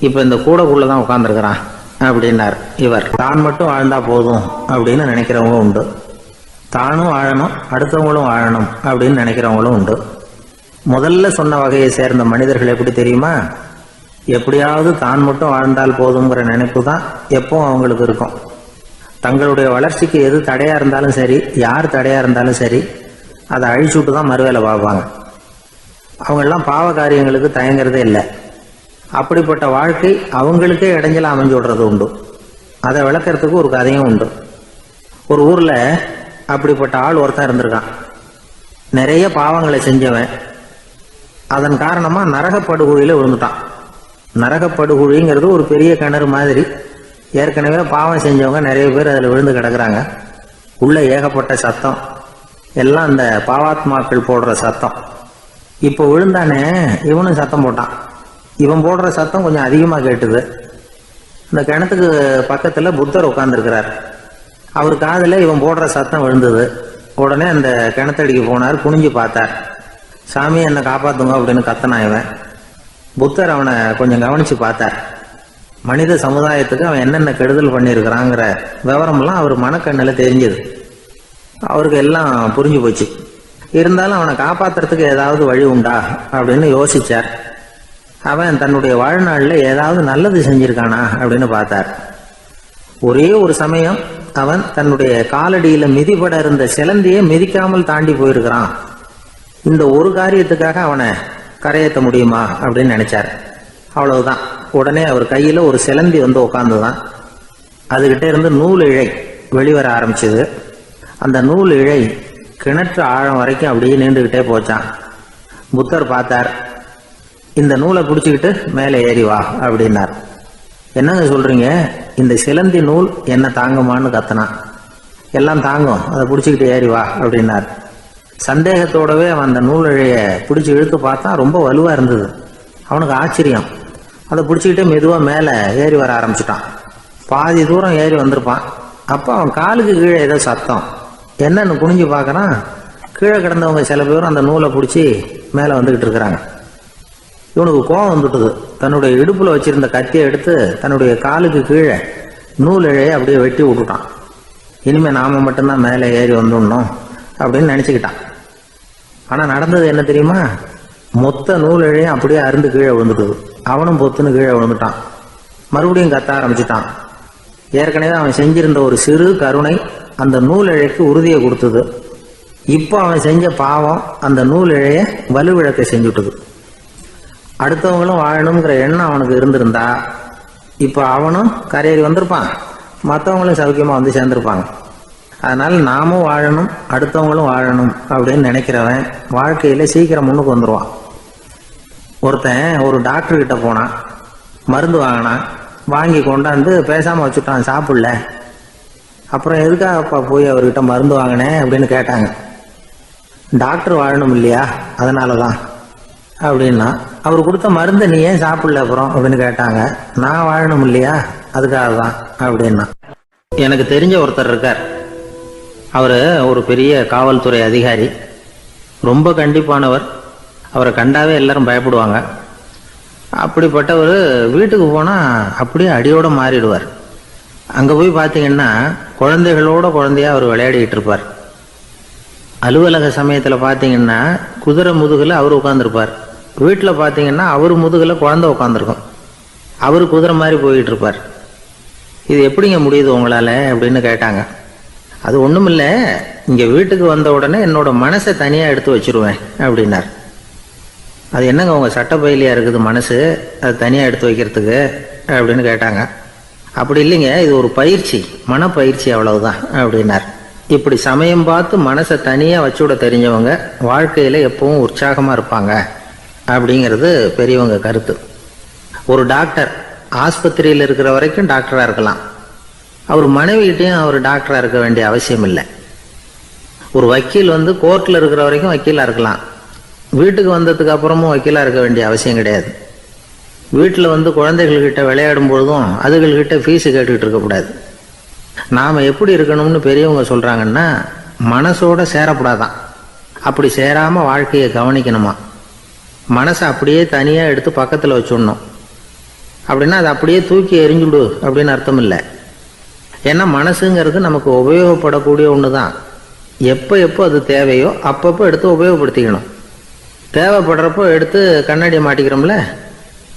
இப்போ இந்த கூடைக்குள்ளே தான் உட்காந்துருக்கிறான் அப்படின்னார் இவர். தான் மட்டும் வாழ்ந்தா போதும் அப்படின்னு நினைக்கிறவங்களும் உண்டு, தானும் வாழணும் அடுத்தவங்களும் வாழணும் அப்படின்னு நினைக்கிறவங்களும் உண்டு. முதல்ல சொன்ன வகையை சேர்ந்த மனிதர்கள் எப்படி தெரியுமா, எப்படியாவது தான் மட்டும் வாழ்ந்தால் போதுங்கிற நினைப்பு தான் எப்பவும் அவங்களுக்கு இருக்கும். தங்களுடைய வளர்ச்சிக்கு எது தடையா இருந்தாலும் சரி, யார் தடையா இருந்தாலும் சரி, அதை அழிச்சுட்டு தான் மறுவேலை பார்ப்பாங்க. அவங்கெல்லாம் பாவ காரியங்களுக்கு தயங்குறதே இல்லை. அப்படிப்பட்ட வாழ்க்கை அவங்களுக்கே இடைஞ்சல அமைஞ்சு விடுறது உண்டு. அதை விளக்கறதுக்கு ஒரு கதையும் உண்டு. ஒரு ஊர்ல அப்படிப்பட்ட ஆள் ஒருத்தன் இருந்திருக்கான். நிறைய பாவங்களை செஞ்சவன். அதன் காரணமா நரகப்படுகொழியில விழுந்துட்டான். நரகப்படுகொழிங்கிறது ஒரு பெரிய கிணறு மாதிரி. ஏற்கனவே பாவம் செஞ்சவங்க நிறைய பேர் அதில் விழுந்து கிடக்குறாங்க. உள்ள ஏகப்பட்ட சத்தம், எல்லாம் அந்த பாவாத்மாக்கள் போடுற சத்தம். இப்போ விழுந்தானே இவனும் சத்தம் போட்டான். இவன் போடுற சத்தம் கொஞ்சம் அதிகமாக கேட்டுது. இந்த கிணத்துக்கு பக்கத்தில் புத்தர் உட்கார்ந்துருக்கிறார். அவர் காதில் இவன் போடுற சத்தம் விழுந்தது. உடனே அந்த கிணத்தடிக்கு போனார், குனிஞ்சு பார்த்தார். சாமி என்னை காப்பாத்துங்க அப்படின்னு கத்தனான் இவன். புத்தர் அவனை கொஞ்சம் கவனிச்சு பார்த்தார். மனித சமுதாயத்துக்கு அவன் என்னென்ன கெடுதல் பண்ணியிருக்கிறாங்கிற விவரம்லாம் அவர் மனக்கண்ணில் தெரிஞ்சது. அவருக்கு எல்லாம் புரிஞ்சு போச்சு. இருந்தாலும் அவனை காப்பாத்துறதுக்கு ஏதாவது வழி உண்டா அப்படின்னு யோசிச்சார். அவன் தன்னுடைய வாழ்நாளில் ஏதாவது நல்லது செஞ்சிருக்கானா அப்படின்னு பார்த்தார். ஒரே ஒரு சமயம் அவன் தன்னுடைய காலடியில மிதிபட இருந்த சிலந்தியை மிதிக்காமல் தாண்டி போயிருக்கிறான். இந்த ஒரு காரியத்துக்காக அவனை கரையேற்ற முடியுமா அப்படின்னு நினைச்சார். அவ்வளவுதான். உடனே அவர் கையில ஒரு சிலந்தி உட்கார்ந்துதான். அதுகிட்ட இருந்து நூல் இழை வெளிவர ஆரம்பிச்சது. அந்த நூல் இழை கிணற்று ஆழம் வரைக்கும் அப்படியே நீண்டுகிட்டே போச்சான். புத்தர் பார்த்தார். இந்த நூலை பிடிச்சிக்கிட்டு மேலே ஏறி வா அப்படின்னார். என்னங்க சொல்றீங்க, இந்த சிலந்தி நூல் என்ன தாங்குமான்னு கத்தனான். எல்லாம் தாங்கும், அதை பிடிச்சிக்கிட்டு ஏறி வா அப்படின்னார். சந்தேகத்தோடவே அவன் அந்த நூல் இழைய பிடிச்சி இழுத்து பார்த்தா ரொம்ப வலுவா இருந்தது. அவனுக்கு ஆச்சரியம். அதை பிடிச்சிக்கிட்டே மெதுவா மேலே ஏறி வர ஆரம்பிச்சுட்டான். பாதி தூரம் ஏறி வந்திருப்பான். அப்போ அவன் காலுக்கு கீழே ஏதோ சத்தம். என்னன்னு குனிஞ்சு பார்க்கறான். கீழே கிடந்தவங்க சில பேரும் அந்த நூலை பிடிச்சி மேலே வந்துகிட்டு இருக்கிறாங்க. இவனுக்கு கோபம் வந்துட்டுது. தன்னுடைய இடுப்புல வச்சிருந்த கத்தியை எடுத்து தன்னுடைய காலுக்கு கீழே நூல் இழையை அப்படியே வெட்டி விட்டுட்டான். இனிமே நாம மட்டும்தான் மேலே ஏறி வந்துடணும் அப்படின்னு நினைச்சுக்கிட்டான். ஆனா நடந்தது என்ன தெரியுமா, மொத்த நூல் இழையும் அப்படியே அருந்து கீழே விழுந்துட்டுது. அவனும் பொத்துன்னு கீழே விழுந்துட்டான். மறுபடியும் கத்த ஆரம்பிச்சுட்டான். ஏற்கனவே அவன் செஞ்சிருந்த ஒரு சிறு கருணை அந்த நூல் இழைக்கு உறுதியை கொடுத்தது. இப்போ அவன் செஞ்ச பாவம் அந்த நூல் இழைய வலுவிழக்க செஞ்சுட்டுது. அடுத்தவங்களும் வாழணுங்கிற எண்ணம் அவனுக்கு இருந்திருந்தா இப்போ அவனும் கரையேறி வந்திருப்பான், மற்றவங்களும் சௌக்கியமா வந்து சேர்ந்திருப்பாங்க. அதனால நாமும் வாழணும் அடுத்தவங்களும் வாழணும் அப்படின்னு நினைக்கிறவன் வாழ்க்கையில சீக்கிரம் முன்னுக்கு வந்துடுவான். ஒருத்தன் ஒரு டாக்டர் கிட்ட போனான், மருந்து வாங்கினான். வாங்கி கொண்டாந்து பேசாம வச்சுட்டான், சாப்பிடல. அப்புறம் எதுக்காகப்பா போய் அவர்கிட்ட மருந்து வாங்கினேன் அப்படின்னு கேட்டாங்க. டாக்டர் வாழணும் இல்லையா, அதனால தான் அப்படின்னா. அவர் கொடுத்த மருந்தை நீ ஏன் சாப்பிடல அப்புறம் அப்படின்னு கேட்டாங்க. நான் வாழணும் இல்லையா, அதுக்காக தான் அப்படின்னா. எனக்கு தெரிஞ்ச ஒருத்தர் இருக்கார். அவர் ஒரு பெரிய காவல்துறை அதிகாரி, ரொம்ப கண்டிப்பானவர். அவரை கண்டாவே எல்லாரும் பயப்படுவாங்க. அப்படிப்பட்டவர் வீட்டுக்கு போனால் அப்படியே அடியோடு மாறிடுவார். அங்கே போய் பார்த்தீங்கன்னா குழந்தைகளோட குழந்தையா அவர் விளையாடிட்டு இருப்பார். அலுவலக சமயத்தில் பார்த்தீங்கன்னா குதிரை முதுகில் அவர் உட்காந்துருப்பார். வீட்டில் பார்த்தீங்கன்னா அவர் முதுகில் குழந்தை உட்காந்துருக்கும். அவர் குதிரை மாதிரி போயிட்டு இருப்பார். இது எப்படிங்க முடியுது உங்களால் அப்படின்னு கேட்டாங்க. அது ஒன்றும் இல்லை, இங்கே வீட்டுக்கு வந்த உடனே என்னோட மனசை தனியாக எடுத்து வச்சிருவேன் அப்படின்னார். அது என்னங்க உங்கள் சட்டப்பையிலையா இருக்குது மனசு, அது தனியாக எடுத்து வைக்கிறதுக்கு அப்படின்னு கேட்டாங்க. அப்படி இல்லைங்க, இது ஒரு பயிற்சி, மனப்பயிற்சி, அவ்வளவுதான் அப்படின்னார். இப்படி சமயம் பார்த்து மனசை தனியாக வச்சுவிட தெரிஞ்சவங்க வாழ்க்கையில் எப்பவும் உற்சாகமாக இருப்பாங்க அப்படிங்கிறது பெரியவங்க கருத்து. ஒரு டாக்டர் ஆஸ்பத்திரியில் இருக்கிற வரைக்கும் டாக்டராக இருக்கலாம். அவர் மனைவிகிட்டையும் அவர் டாக்டராக இருக்க வேண்டிய அவசியம் இல்லை. ஒரு வக்கீல் கோர்ட்டில் இருக்கிற வரைக்கும் வக்கீலாக இருக்கலாம். வீட்டுக்கு வந்ததுக்கு அப்புறமும் வக்கீலாக இருக்க வேண்டிய அவசியம் கிடையாது. வீட்டில் குழந்தைகள்கிட்ட விளையாடும் பொழுதும் அதுகள்கிட்ட ஃபீஸு கேட்டுக்கிட்டு இருக்கக்கூடாது. நாம் எப்படி இருக்கணும்னு பெரியவங்க சொல்கிறாங்கன்னா, மனசோட சேரக்கூடாதான். அப்படி சேராமல் வாழ்க்கையை கவனிக்கணுமா. மனசை அப்படியே தனியாக எடுத்து பக்கத்தில் வச்சுடணும். அப்படின்னா அதை அப்படியே தூக்கி எறிஞ்சுடு அப்படின்னு அர்த்தம் இல்லை. ஏன்னா மனசுங்கிறது நமக்கு உபயோகப்படக்கூடிய ஒன்று தான். எப்போ எப்போ அது தேவையோ அப்பப்போ எடுத்து உபயோகப்படுத்திக்கணும். தேவைப்படுறப்போ எடுத்து கண்ணாடியை மாட்டிக்கிறோம்ல,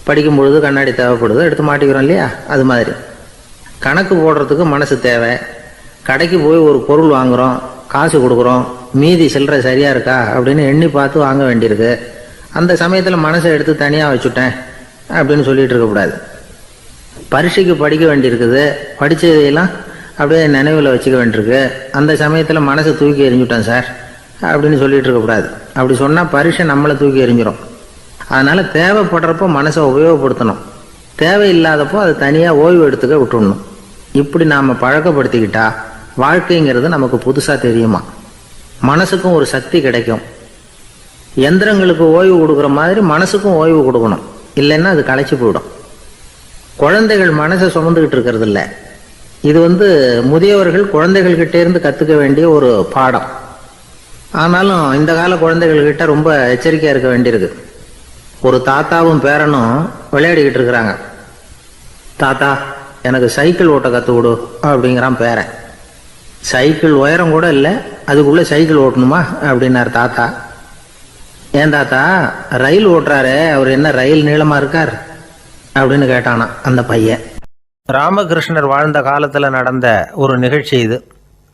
படிக்கும் பொழுது கண்ணாடி தேவைப்படுது, எடுத்து மாட்டிக்கிறோம் இல்லையா, அது மாதிரி கணக்கு போடுறதுக்கு மனசு தேவை. கடைக்கு போய் ஒரு பொருள் வாங்குகிறோம், காசு கொடுக்குறோம், மீதி சில்லறை சரியாக இருக்கா அப்படின்னு எண்ணி பார்த்து வாங்க வேண்டியிருக்கு. அந்த சமயத்தில் மனசை எடுத்து தனியாக வச்சுட்டேன் அப்படின்னு சொல்லிட்டு இருக்கக்கூடாது. பரீட்சைக்கு படிக்க வேண்டியிருக்குது, படித்ததையெல்லாம் அப்படியே நினைவில் வச்சுக்க வேண்டியிருக்கு. அந்த சமயத்தில் மனசை தூக்கி எறிஞ்சுட்டேன் சார் அப்படின்னு சொல்லிட்டு இருக்கக்கூடாது. அப்படி சொன்னால் பரீட்சை நம்மளை தூக்கி எறிஞ்சிடும். அதனால் தேவைப்படுறப்போ மனசை உபயோகப்படுத்தணும், தேவையில்லாதப்போ அதை தனியாக ஓய்வு எடுத்துக்க விட்டுடணும். இப்படி நாம் பழக்கப்படுத்திக்கிட்டா வாழ்க்கைங்கிறது நமக்கு புதுசாக தெரியுமா. மனசுக்கும் ஒரு சக்தி கிடைக்கும். எந்திரங்களுக்கு ஓய்வு கொடுக்குற மாதிரி மனசுக்கும் ஓய்வு கொடுக்கணும், இல்லைன்னா அது களைச்சி போயிடும். குழந்தைகள் மனசை சுமந்துக்கிட்டு இருக்கிறது இல்லை. இது முதியவர்கள் குழந்தைகள்கிட்ட இருந்து கற்றுக்க வேண்டிய ஒரு பாடம். ஆனாலும் இந்த கால குழந்தைகள்கிட்ட ரொம்ப எச்சரிக்கையாக இருக்க வேண்டியிருக்கு. ஒரு தாத்தாவும் பேரனும் விளையாடிக்கிட்டு இருக்கிறாங்க. தாத்தா எனக்கு சைக்கிள் ஓட்ட கற்றுக் கொடு அப்படிங்கிறான் பேரன். சைக்கிள் உயரம் கூட இல்லை, அதுக்குள்ளே சைக்கிள் ஓட்டணுமா அப்படின்னார் தாத்தா. ஏன் தாத்தா, ரயில் ஓட்டுறாரு, அவர் என்ன ரயில் நீளமாக இருக்கார் அப்படின்னு கேட்டானா அந்த பையன். ராமகிருஷ்ணர் வாழ்ந்த காலத்தில் நடந்த ஒரு நிகழ்ச்சி இது.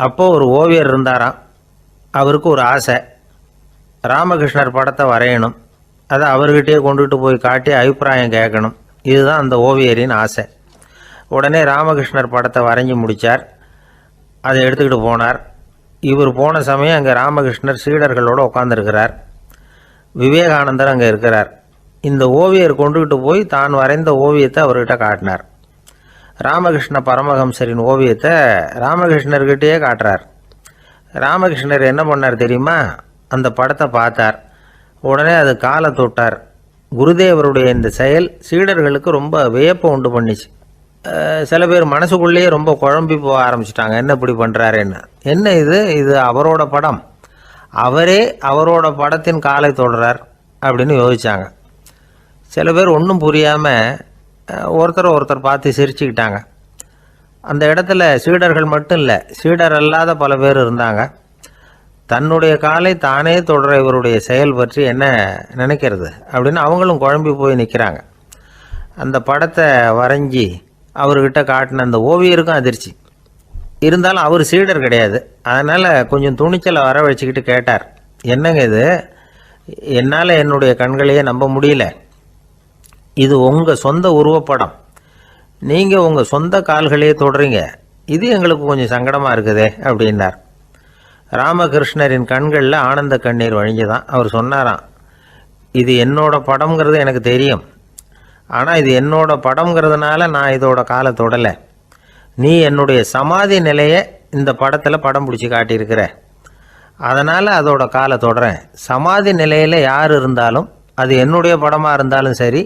அப்போ ஒரு ஓவியர் இருந்தாராம். அவருக்கு ஒரு ஆசை, ராமகிருஷ்ணர் படத்தை வரையணும், அதை அவர்கிட்டயே கொண்டுட்டு போய் காட்டி அபிப்பிராயம் கேட்கணும். இதுதான் அந்த ஓவியரின் ஆசை. உடனே ராமகிருஷ்ணர் படத்தை வரைஞ்சி முடித்தார். அதை எடுத்துக்கிட்டு போனார். இவர் போன சமயம் அங்கே ராமகிருஷ்ணர் சீடர்களோடு உட்காந்துருக்கிறார். விவேகானந்தர் அங்கே இருக்கிறார். இந்த ஓவியர் கொண்டுகிட்டு போய் தான் வரைந்த ஓவியத்தை அவர்கிட்ட காட்டினார். ராமகிருஷ்ண பரமஹம்சரின் ஓவியத்தை ராமகிருஷ்ணர்கிட்டயே காட்டுறார். ராமகிருஷ்ணர் என்ன பண்ணார் தெரியுமா, அந்த படத்தை பார்த்தார். உடனே அது காலை தொட்டார். குருதேவருடைய இந்த செயல் சீடர்களுக்கு ரொம்ப வியப்பை உண்டு பண்ணிச்சு. சில பேர் மனசுக்குள்ளேயே ரொம்ப குழம்பி போக ஆரம்பிச்சிட்டாங்க, என்ன இப்படி பண்ணுறாருன்னு. என்ன இது அவரோட படம், அவரே அவரோட படத்தின் காலை தொடுறார் அப்படின்னு யோசித்தாங்க. சில பேர் ஒன்றும் புரியாமல் ஒருத்தர் பார்த்து சிரிச்சுக்கிட்டாங்க. அந்த இடத்துல சீடர்கள் மட்டும் இல்லை, சீடர் அல்லாத பல பேர் இருந்தாங்க. தன்னுடைய காலை தானே தொடர இவருடைய செயல் பற்றி என்ன நினைக்கிறது அப்படின்னு அவங்களும் குழம்பி போய் நிற்கிறாங்க. அந்த படத்தை வரைஞ்சி அவர்கிட்ட காட்டின அந்த ஓவியருக்கும் அதிர்ச்சி. இருந்தாலும் அவர் சீடர் கிடையாது. அதனால் கொஞ்சம் துணிச்சலை வர வச்சுக்கிட்டு கேட்டார், என்னங்க இது, என்னால் என்னுடைய கண்களையே நம்ப முடியல. இது உங்கள் சொந்த உருவப்படம், நீங்கள் உங்கள் சொந்த கால்களையே தொடுறீங்க, இது எங்களுக்கு கொஞ்சம் சங்கடமாக இருக்குதே அப்படின்னார். ராமகிருஷ்ணரின் கண்களில் ஆனந்த கண்ணீர் வழிஞ்சுதான். அவர் சொன்னாராம், இது என்னோட படம்ங்கிறது எனக்கு தெரியும், ஆனால் இது என்னோட படம்ங்கிறதுனால நான் இதோட காலை தொடலை. நீ என்னுடைய சமாதி நிலையை இந்த படத்தில் படம் பிடிச்சி காட்டியிருக்கிற, அதனால் அதோட காலை தொடறேன். சமாதி நிலையில் யார் இருந்தாலும், அது என்னுடைய படமாக இருந்தாலும் சரி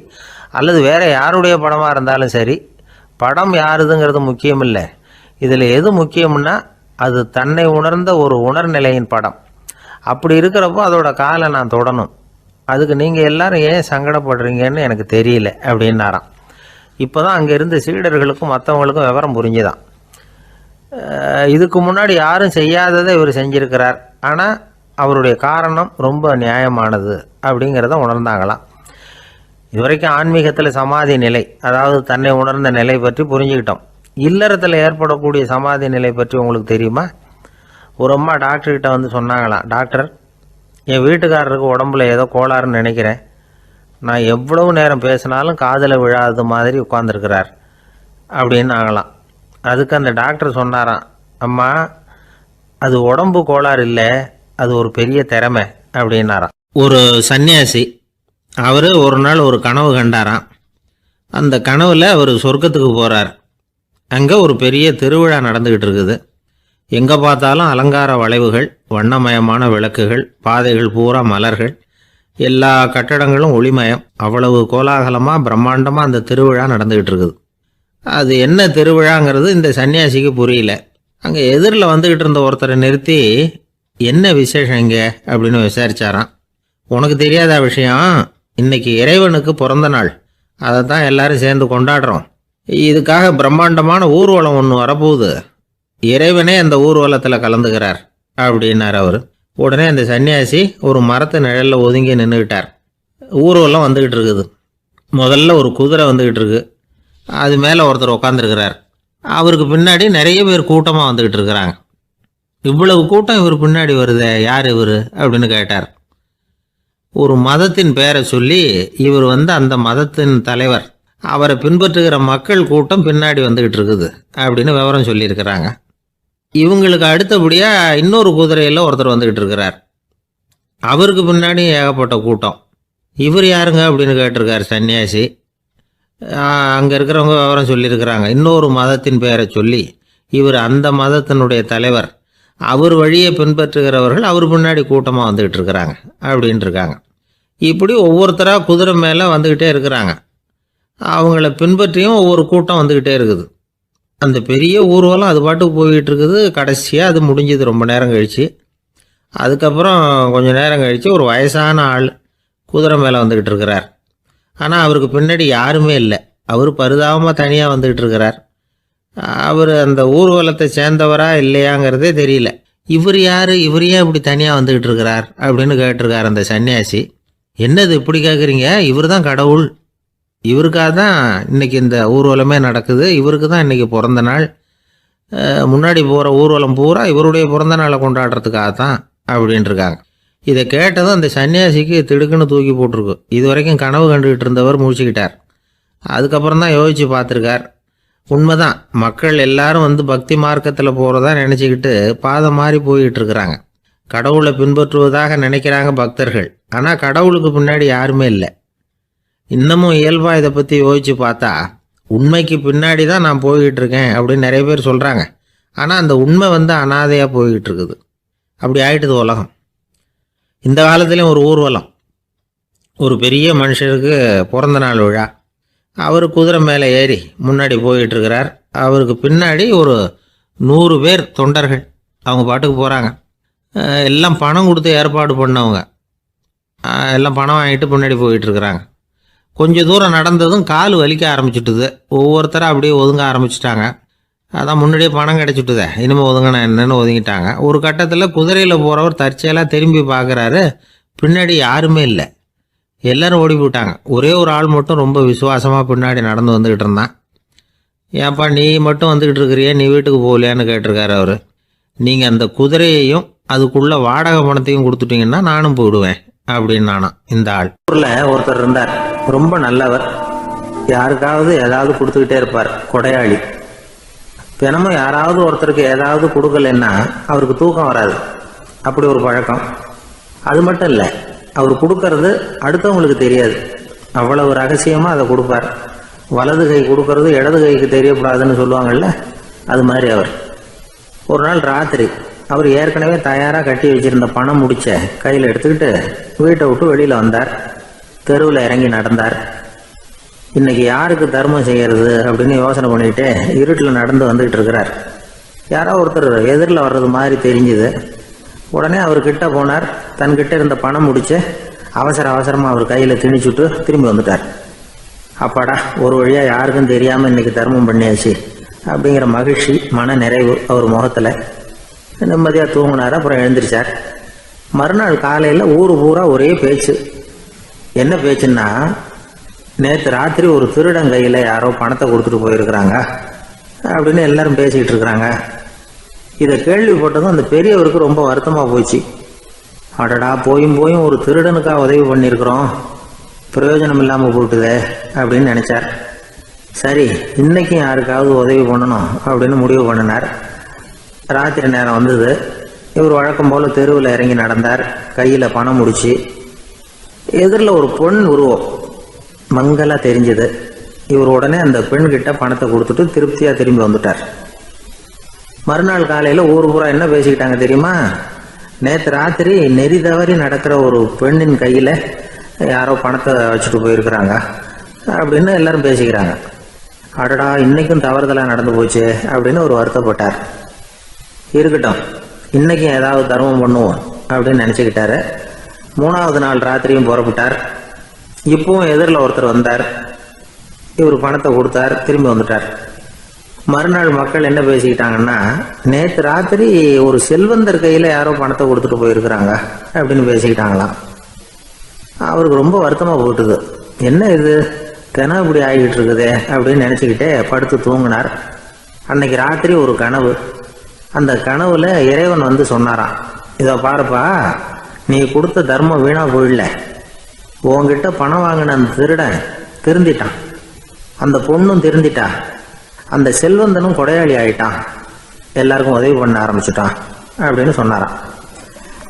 அல்லது வேறு யாருடைய படமாக இருந்தாலும் சரி, படம் யாருதுங்கிறது முக்கியம் இல்லை. இதில் எது முக்கியம்னா அது தன்னை உணர்ந்த ஒரு உணர்நிலையின் படம். அப்படி இருக்கிறப்போ அதோட காலை நான் தொடணும். அதுக்கு நீங்கள் எல்லாரும் ஏன் சங்கடப்படுறீங்கன்னு எனக்கு தெரியல அப்படின்னாராம். இப்போ தான் அங்கே இருந்த சீடர்களுக்கும் மற்றவங்களுக்கும் விவரம் புரிஞ்சுதான். இதுக்கு முன்னாடி யாரும் செய்யாததை இவர் செஞ்சிருக்கிறார், ஆனால் அவருடைய காரணம் ரொம்ப நியாயமானது அப்படிங்கிறத உணர்ந்தாங்களாம். இதுவரைக்கும் ஆன்மீகத்தில் சமாதி நிலை, அதாவது தன்னை உணர்ந்த நிலை பற்றி புரிஞ்சுக்கிட்டோம். இல்லறத்தில் ஏற்படக்கூடிய சமாதி நிலை பற்றி உங்களுக்கு தெரியுமா? ஒரு அம்மா டாக்டர்கிட்ட வந்து சொன்னாங்களாம், டாக்டர், என் வீட்டுக்காரருக்கு உடம்புல ஏதோ கோளாறுன்னு நினைக்கிறேன். நான் எவ்வளவு நேரம் பேசினாலும் காதில் விழாதது மாதிரி உட்காந்துருக்கிறார் அப்படின்னு ஆகலாம். அதுக்கு அந்த டாக்டர் சொன்னாராம், அம்மா, அது உடம்பு கோளாறு இல்லை, அது ஒரு பெரிய திறமை அப்படின்னாராம். ஒரு சன்னியாசி அவர் ஒரு நாள் ஒரு கனவு கண்டாராம். அந்த கனவில் அவர் சொர்க்கத்துக்கு போகிறார். அங்கே ஒரு பெரிய திருவிழா நடந்துக்கிட்டு இருக்குது. எங்கே பார்த்தாலும் அலங்கார வளைவுகள், வண்ணமயமான விளக்குகள், பாதைகள் பூரா மலர்கள், எல்லா கட்டடங்களும் ஒளிமயம். அவ்வளவு கோலாகலமாக பிரம்மாண்டமாக அந்த திருவிழா நடந்துக்கிட்டு இருக்குது. அது என்ன திருவிழாங்கிறது இந்த சன்னியாசிக்கு புரியல. அங்கே எதிரில் வந்துக்கிட்டு இருந்த ஒருத்தரை நிறுத்தி, என்ன விசேஷம் இங்கே அப்படின்னு விசாரிச்சாராம். உனக்கு தெரியாத விஷயம், இன்னைக்கு இறைவனுக்கு பிறந்த நாள், அதை தான் எல்லாரும் சேர்ந்து கொண்டாடுறோம். இதுக்காக பிரம்மாண்டமான ஊர்வலம் ஒன்று வரப்போகுது. இறைவனே அந்த ஊர்வலத்தில் கலந்துக்கிறார் அப்படின்னார் அவர். உடனே அந்த சன்னியாசி ஒரு மரத்து நிழலில் ஒதுங்கி நின்றுக்கிட்டார். ஊர்வலம் வந்துக்கிட்டு இருக்குது. முதல்ல ஒரு குதிரை வந்துக்கிட்டு இருக்கு. அது மேலே ஒருத்தர் உட்காந்துருக்கிறார். அவருக்கு பின்னாடி நிறைய பேர் கூட்டமாக வந்துக்கிட்டு இருக்கிறாங்க. இவ்வளவு கூட்டம் இவர் பின்னாடி வருதே, யார் இவர் அப்படின்னு கேட்டார். ஒரு மதத்தின் பெயரை சொல்லி, இவர் அந்த மதத்தின் தலைவர், அவரை பின்பற்றுகிற மக்கள் கூட்டம் பின்னாடி வந்துக்கிட்டு இருக்குது அப்படின்னு விவரம் சொல்லியிருக்கிறாங்க. இவங்களுக்கு அடுத்தபடியாக இன்னொரு குதிரையில் ஒருத்தர் வந்துக்கிட்டு இருக்கிறார். அவருக்கு பின்னாடி ஏகப்பட்ட கூட்டம். இவர் யாருங்க அப்படின்னு கேட்டிருக்கார் சன்னியாசி. அங்கே இருக்கிறவங்க விவரம் சொல்லியிருக்கிறாங்க. இன்னொரு மதத்தின் பெயரை சொல்லி, இவர் அந்த மதத்தினுடைய தலைவர், அவர் வழியை பின்பற்றுகிறவர்கள் அவர் பின்னாடி கூட்டமாக வந்துக்கிட்டு இருக்கிறாங்க அப்படின்ட்டு இருக்காங்க. இப்படி ஒவ்வொருத்தராக குதிரை மேலே வந்துக்கிட்டே இருக்கிறாங்க. அவங்கள பின்பற்றியும் ஒவ்வொரு கூட்டம் வந்துக்கிட்டே இருக்குது. அந்த பெரிய ஊர்வலம் அது பாட்டுக்கு போய்கிட்டு இருக்குது. கடைசியாக அது முடிஞ்சது ரொம்ப நேரம் கழித்து. அதுக்கப்புறம் கொஞ்சம் நேரம் கழித்து ஒரு வயசான ஆள் குதிரை மேலே வந்துக்கிட்டு இருக்கிறார். ஆனால் அவருக்கு பின்னாடி யாருமே இல்லை. அவர் பரிதாபமாக தனியாக வந்துக்கிட்டு இருக்கிறார். அவர் அந்த ஊர்வலத்தை சேர்ந்தவரா இல்லையாங்கிறதே தெரியல. இவர் யார், இவர் ஏன் இப்படி தனியாக வந்துக்கிட்டு இருக்கிறார் அப்படின்னு கேட்டிருக்கார் அந்த சன்னியாசி. என்னது இப்படி கேட்குறீங்க? இவர் தான் கடவுள். இவருக்காக தான் இன்றைக்கி இந்த ஊர்வலமே நடக்குது. இவருக்கு தான் இன்றைக்கி பிறந்த நாள். முன்னாடி போகிற ஊர்வலம் பூரா இவருடைய பிறந்த நாளை கொண்டாடுறதுக்காக தான் அப்படின்ட்டுருக்காங்க. இதை கேட்டதும் அந்த சன்னியாசிக்கு திடுக்குன்னு தூக்கி போட்டிருக்கு. இது வரைக்கும் கனவு கண்டுகிட்டு இருந்தவர் முடிச்சுக்கிட்டார். அதுக்கப்புறம் தான் யோசித்து பார்த்துருக்கார். உண்மைதான், மக்கள் எல்லாரும் பக்தி மார்க்கத்தில் போகிறதா நினச்சிக்கிட்டு பாதை மாறி போயிட்டு இருக்கிறாங்க. கடவுளை பின்பற்றுவதாக நினைக்கிறாங்க பக்தர்கள். ஆனால் கடவுளுக்கு பின்னாடி யாருமே இல்லை. இன்னமும் இயல்பாக இதை பற்றி யோசித்து பார்த்தா, உண்மைக்கு பின்னாடி தான் நான் போய்கிட்டு இருக்கேன் அப்படின்னு நிறைய பேர் சொல்கிறாங்க. ஆனால் அந்த உண்மை அனாதையாக போய்கிட்டு இருக்குது. அப்படி ஆயிட்டுது உலகம். இந்த காலத்துலேயும் ஒரு ஊர்வலம், ஒரு பெரிய மனுஷருக்கு பிறந்த நாள் விழா. அவர் குதிரை மேலே ஏறி முன்னாடி போயிட்டுருக்கிறார். அவருக்கு பின்னாடி ஒரு 100 பேர் தொண்டர்கள் அவங்க பாட்டுக்கு போகிறாங்க. எல்லாம் பணம் கொடுத்து ஏற்பாடு பண்ணவங்க. எல்லாம் பணம் வாங்கிட்டு முன்னாடி போயிட்டுருக்குறாங்க. கொஞ்சம் தூரம் நடந்ததும் கால் வலிக்க ஆரம்பிச்சுட்டுது. ஒவ்வொருத்தராக அப்படியே ஒதுங்க ஆரம்பிச்சிட்டாங்க. அதான் முன்னாடியே பணம் கிடச்சிட்டுதே, இனிமேல் ஒதுங்கினா என்னன்னு ஒதுங்கிட்டாங்க. ஒரு கட்டத்தில் குதிரையில் போகிறவர் தற்செயலாக திரும்பி பார்க்குறாரு. பின்னாடி யாருமே இல்லை. எல்லோரும் ஓடி போயிட்டாங்க. ஒரே ஒரு ஆள் மட்டும் ரொம்ப விசுவாசமாக பின்னாடி நடந்து வந்துக்கிட்டு இருந்தான். ஏன்ப்பா நீ மட்டும் வந்துக்கிட்டு இருக்கிறியே, நீ வீட்டுக்கு போகலையான்னு கேட்டிருக்காரு அவர். நீங்கள் அந்த குதிரையையும் அதுக்குள்ளே வாடகை பணத்தையும் கொடுத்துட்டீங்கன்னா நானும் போயிடுவேன் அப்படின்னு நானும். இந்த ஆள் ஊரில் ஒருத்தர் இருந்தார், ரொம்ப நல்லவர். யாருக்காவது ஏதாவது கொடுத்துக்கிட்டே இருப்பார், கொடையாளி. தினமும் யாராவது ஒருத்தருக்கு ஏதாவது கொடுக்கலன்னா அவருக்கு தூக்கம் வராது. அப்படி ஒரு பழக்கம். அது மட்டும் இல்லை, அவர் கொடுக்கறது அடுத்தவங்களுக்கு தெரியாது. அவ்வளவு ரகசியமாக அதை கொடுப்பார். வலது கை கொடுக்கறது இடது கைக்கு தெரியக்கூடாதுன்னு சொல்லுவாங்கள்ல, அது மாதிரி அவர். ஒரு நாள் ராத்திரி அவர் ஏற்கனவே தயாராக கட்டி வச்சிருந்த பணம் முடிச்ச கையில் எடுத்துக்கிட்டு வீட்டை விட்டு வெளியில் வந்தார். தெருவில் இறங்கி நடந்தார். இன்னைக்கு யாருக்கு தர்மம் செய்யறது அப்படின்னு யோசனை பண்ணிட்டு இருட்டில் நடந்து வந்துகிட்டு இருக்கிறார். யாரோ ஒருத்தர் எதிரில் வர்றது மாதிரி தெரிஞ்சுது. உடனே அவர் கிட்ட போனார். தன்கிட்ட இருந்த பணம் முடிச்சு அவசரமாக அவர் கையில் திணிச்சுட்டு திரும்பி வந்துட்டார். அப்பாடா, ஒரு வழியாக யாருக்கும் தெரியாமல் இன்னைக்கு தர்மம் பண்ணியாச்சு அப்படிங்கிற மகிழ்ச்சி, மன நிறைவு அவர் முகத்தில். நிம்மதியாக தூங்கினார். அப்புறம் எழுந்திரிச்சார். மறுநாள் காலையில் ஊர் பூரா ஒரே பேச்சு. என்ன பேச்சுன்னா, நேற்று ராத்திரி ஒரு திருடன் கையில் யாரோ பணத்தை கொடுத்துட்டு போயிருக்கிறாங்க அப்படின்னு எல்லாரும் பேசிக்கிட்டு இருக்கிறாங்க. இதை கேள்விப்பட்டதும் அந்த பெரியவருக்கு ரொம்ப வருத்தமாக போச்சு. அடடா, போயும் ஒரு திருடனுக்காக உதவி பண்ணியிருக்கிறோம், பிரயோஜனம் இல்லாமல் போட்டுதே அப்படின்னு நினைச்சார். சரி, இன்னைக்கும் யாருக்காவது உதவி பண்ணணும் அப்படின்னு முடிவு பண்ணினார். ராத்திரி நேரம் வந்தது. இவர் வழக்கம் போல தெருவில் இறங்கி நடந்தார். கையில் பணம் முடிச்சு. எதிரில் ஒரு பெண் உருவம் மங்கலா தெரிஞ்சது. இவர் உடனே அந்த பெண்கிட்ட பணத்தை கொடுத்துட்டு திருப்தியாக திரும்பி வந்துட்டார். மறுநாள் காலையில் ஊர் பூரா என்ன பேசிக்கிட்டாங்க தெரியுமா? நேற்று ராத்திரி நெறி தவறி நடக்கிற ஒரு பெண்ணின் கையில் யாரோ பணத்தை வச்சுட்டு போயிருக்கிறாங்க அப்படின்னு எல்லாரும் பேசிக்கிறாங்க. அடடா, இன்னைக்கும் தவறுதலாக நடந்து போச்சு அப்படின்னு ஒரு வருத்தப்பட்டார். இருக்கட்டும், இன்னைக்கும் ஏதாவது தர்மம் பண்ணுவோம் அப்படின்னு நினச்சிக்கிட்டாரு. 3வது நாள் ராத்திரியும் புறப்பட்டார். இப்பவும் எதிரில் ஒருத்தர் வந்தார். இவர் பணத்தை கொடுத்தார், திரும்பி வந்துட்டார். மறுநாள் மக்கள் என்ன பேசிக்கிட்டாங்கன்னா, நேற்று ராத்திரி ஒரு செல்வந்தர் கையில் யாரோ பணத்தை கொடுத்துட்டு போயிருக்கிறாங்க அப்படின்னு பேசிக்கிட்டாங்களாம். அவருக்கு ரொம்ப வருத்தமாக போட்டுது. என்ன இது, தினம் இப்படி ஆகிட்டு இருக்குதே அப்படின்னு நினச்சிக்கிட்டே படுத்து தூங்கினார். அன்னைக்கு ராத்திரி ஒரு கனவு. அந்த கனவுல இறைவன் வந்து சொன்னாராம், இதை பாருப்பா, நீ கொடுத்த தர்மம் வீணா போயிடல. உன்கிட்ட பணம் வாங்கின அந்த திருடன் திருந்திட்டான், அந்த பொண்ணும் திருந்திட்டா, அந்த செல்வந்தனும் கொடையாளி ஆயிட்டான், எல்லாருக்கும் உதவி பண்ண ஆரம்பிச்சுட்டான் அப்படின்னு சொன்னாராம்.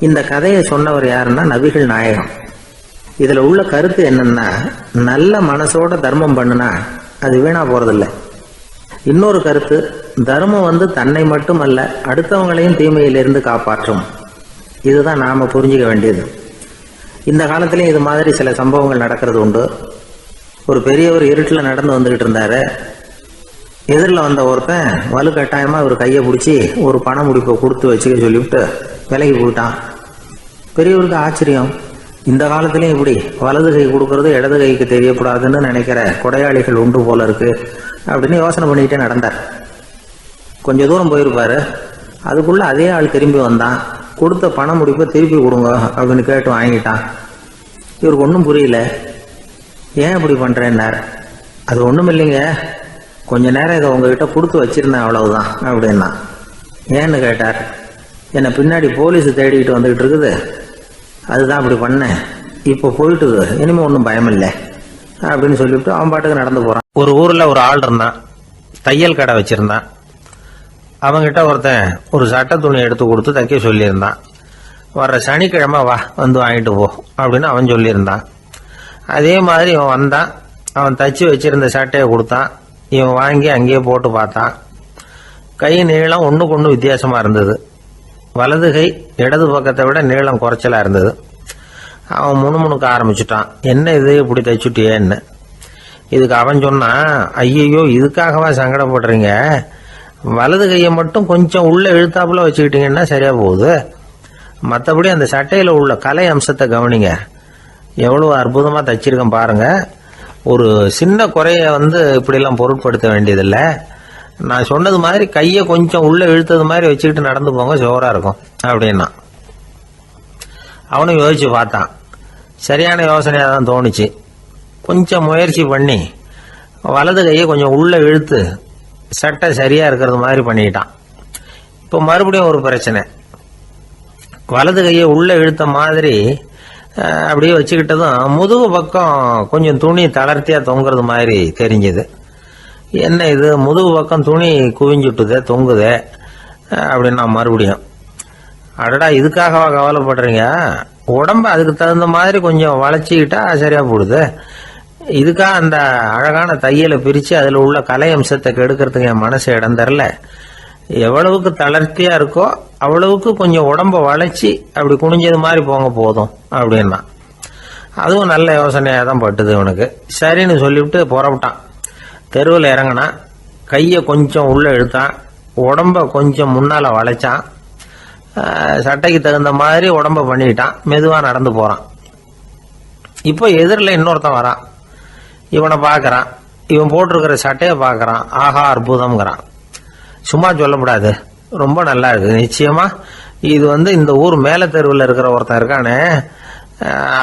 இந்த கதையை சொன்னவர் யாருன்னா நபிகள் நாயகம். இதுல உள்ள கருத்து என்னன்னா, நல்ல மனசோட தர்மம் பண்ணுனா அது வீணா போறதில்லை. இன்னொரு கருத்து, தர்மம் வந்து தன்னை மட்டுமல்ல அடுத்தவங்களையும் தீமையிலிருந்து காப்பாற்றும். இதுதான் நாம புரிஞ்சுக்க வேண்டியது. இந்த காலத்திலையும் இது மாதிரி சில சம்பவங்கள் நடக்கிறது உண்டு. ஒரு பெரியவர் இருட்டில் நடந்து வந்துகிட்டு இருந்தாரு. எதிரில் வந்த ஒருத்தன் வலுக்கட்டாயமாக ஒரு கையை பிடிச்சி ஒரு பண முடிப்பை கொடுத்து வச்சுக்க சொல்லிவிட்டு விலகி போயிட்டான். பெரியவருக்கு ஆச்சரியம். இந்த காலத்திலையும் இப்படி வலது கை கொடுக்கறது இடது கைக்கு தெரியக்கூடாதுன்னு நினைக்கிற கொடையாளிகள் உண்டு போல இருக்கு அப்படின்னு யோசனை பண்ணிக்கிட்டே நடந்தார். கொஞ்சம் தூரம் போயிருப்பாரு. அதுக்குள்ள அதே ஆள் திரும்பி வந்தான். கொடுத்த பண முடிப்பை திருப்பி கொடுங்க அப்படின்னு கேட்டு வாங்கிட்டான். இவருக்கு ஒன்றும் புரியல. ஏன் இப்படி பண்ணுறேன்னார். அது ஒன்றும் இல்லைங்க, கொஞ்ச நேரம் இதை உங்ககிட்ட கொடுத்து வச்சிருந்தேன், அவ்வளவுதான் அப்படின்னா. ஏன்னு கேட்டார். என்னை பின்னாடி போலீஸ் தேடிக்கிட்டு வந்துக்கிட்டு இருக்குது, அதுதான் அப்படி பண்ணேன், இப்போ போயிட்டுது, இனிமேல் ஒன்றும் பயம் இல்லை அப்படின்னு சொல்லிவிட்டு அவன் பாட்டுக்கு நடந்து போகிறான். ஒரு ஊரில் ஒரு ஆள் இருந்தான். தையல் கடை வச்சிருந்தான். அவங்கிட்ட ஒருத்தன் ஒரு சட்டை துணி எடுத்து கொடுத்து தைக்க சொல்லியிருந்தான். வர்ற சனிக்கிழமை வா, வந்து வாங்கிட்டு போ அப்படின்னு அவன் சொல்லியிருந்தான். அதே மாதிரி இவன் வந்தான். அவன் தச்சு வச்சிருந்த சட்டையை கொடுத்தான். இவன் வாங்கி அங்கேயே போட்டு பார்த்தான். கை நீளம் ஒன்றுக்கு ஒன்று வித்தியாசமாக இருந்தது. வலது கை இடது பக்கத்தை விட நீளம் குறைச்சலாக இருந்தது. அவன் முணுமுணுக்க ஆரம்பிச்சுட்டான், என்ன இது இப்படி தைச்சுட்டியேன்னு. இதுக்கு அவன் சொன்னான், ஐயையோ, இதுக்காகவா சங்கடப்படுறீங்க, வலது கையை மட்டும் கொஞ்சம் உள்ள இழுத்தாப்புல வச்சுக்கிட்டீங்கன்னா சரியா போகுது. மற்றபடி அந்த சட்டையில் உள்ள கலை அம்சத்தை கவனிங்க, எவ்வளோ அற்புதமாக தைச்சிருக்கேன் பாருங்க. ஒரு சின்ன குறைய இப்படிலாம் பொருட்படுத்த வேண்டியதில்லை. நான் சொன்னது மாதிரி கையை கொஞ்சம் உள்ள இழுத்தது மாதிரி வச்சுக்கிட்டு நடந்து போங்க, ஜோரா இருக்கும் அப்படின்னா. அவனும் யோசிச்சு பார்த்தான். சரியான யோசனையாக தான் தோணுச்சு. கொஞ்சம் முயற்சி பண்ணி வலது கையை கொஞ்சம் உள்ள இழுத்து சட்டை சரியா இருக்கிறது மாதிரி பண்ணிக்கிட்டான். இப்போ மறுபடியும் ஒரு பிரச்சனை. வலது கையை உள்ள இழுத்த மாதிரி அப்படியே வச்சுக்கிட்டதும் முதுகு பக்கம் கொஞ்சம் துணி தளர்த்தியா தொங்குறது மாதிரி தெரிஞ்சது. என்ன இது, முதுகு பக்கம் துணி குவிஞ்சுட்டுதே, தொங்குதே அப்படின்னா மறுபடியும், அடடா, இதுக்காகவா கவலைப்படுறீங்க, உடம்ப அதுக்கு தகுந்த மாதிரி கொஞ்சம் வளைச்சிக்கிட்டா சரியா போடுது. இதுக்காக அந்த அழகான தையலை பிரித்து அதில் உள்ள கலை அம்சத்தை கெடுக்கிறதுக்கு என் மனசு இடம் தரல. எவ்வளவுக்கு தளர்த்தியா இருக்கோ அவ்வளவுக்கு கொஞ்சம் உடம்ப வளைச்சி அப்படி குனிஞ்சது மாதிரி போங்க போதும் அப்படின்னா. அதுவும் நல்ல யோசனையாக தான் பட்டுது இவனுக்கு. சரின்னு சொல்லிவிட்டு புறப்பட்டான். தெருவில் இறங்கினான். கையை கொஞ்சம் உள்ளே இழுத்தான். உடம்ப கொஞ்சம் முன்னால் வளைச்சான். சட்டைக்கு தகுந்த மாதிரி உடம்ப பண்ணிக்கிட்டான். மெதுவாக நடந்து போகிறான். இப்போ எதிரில் இன்னொருத்தன் வரான். இவனை பார்க்குறான். இவன் போட்டிருக்கிற சட்டையை பார்க்குறான். ஆஹா அற்புதம்ங்கிறான். சும்மா சொல்லக்கூடாது, ரொம்ப நல்லா இருக்குது. நிச்சயமா இது இந்த ஊர் மேலே தெருவில் இருக்கிற ஒருத்தன் இருக்கானே,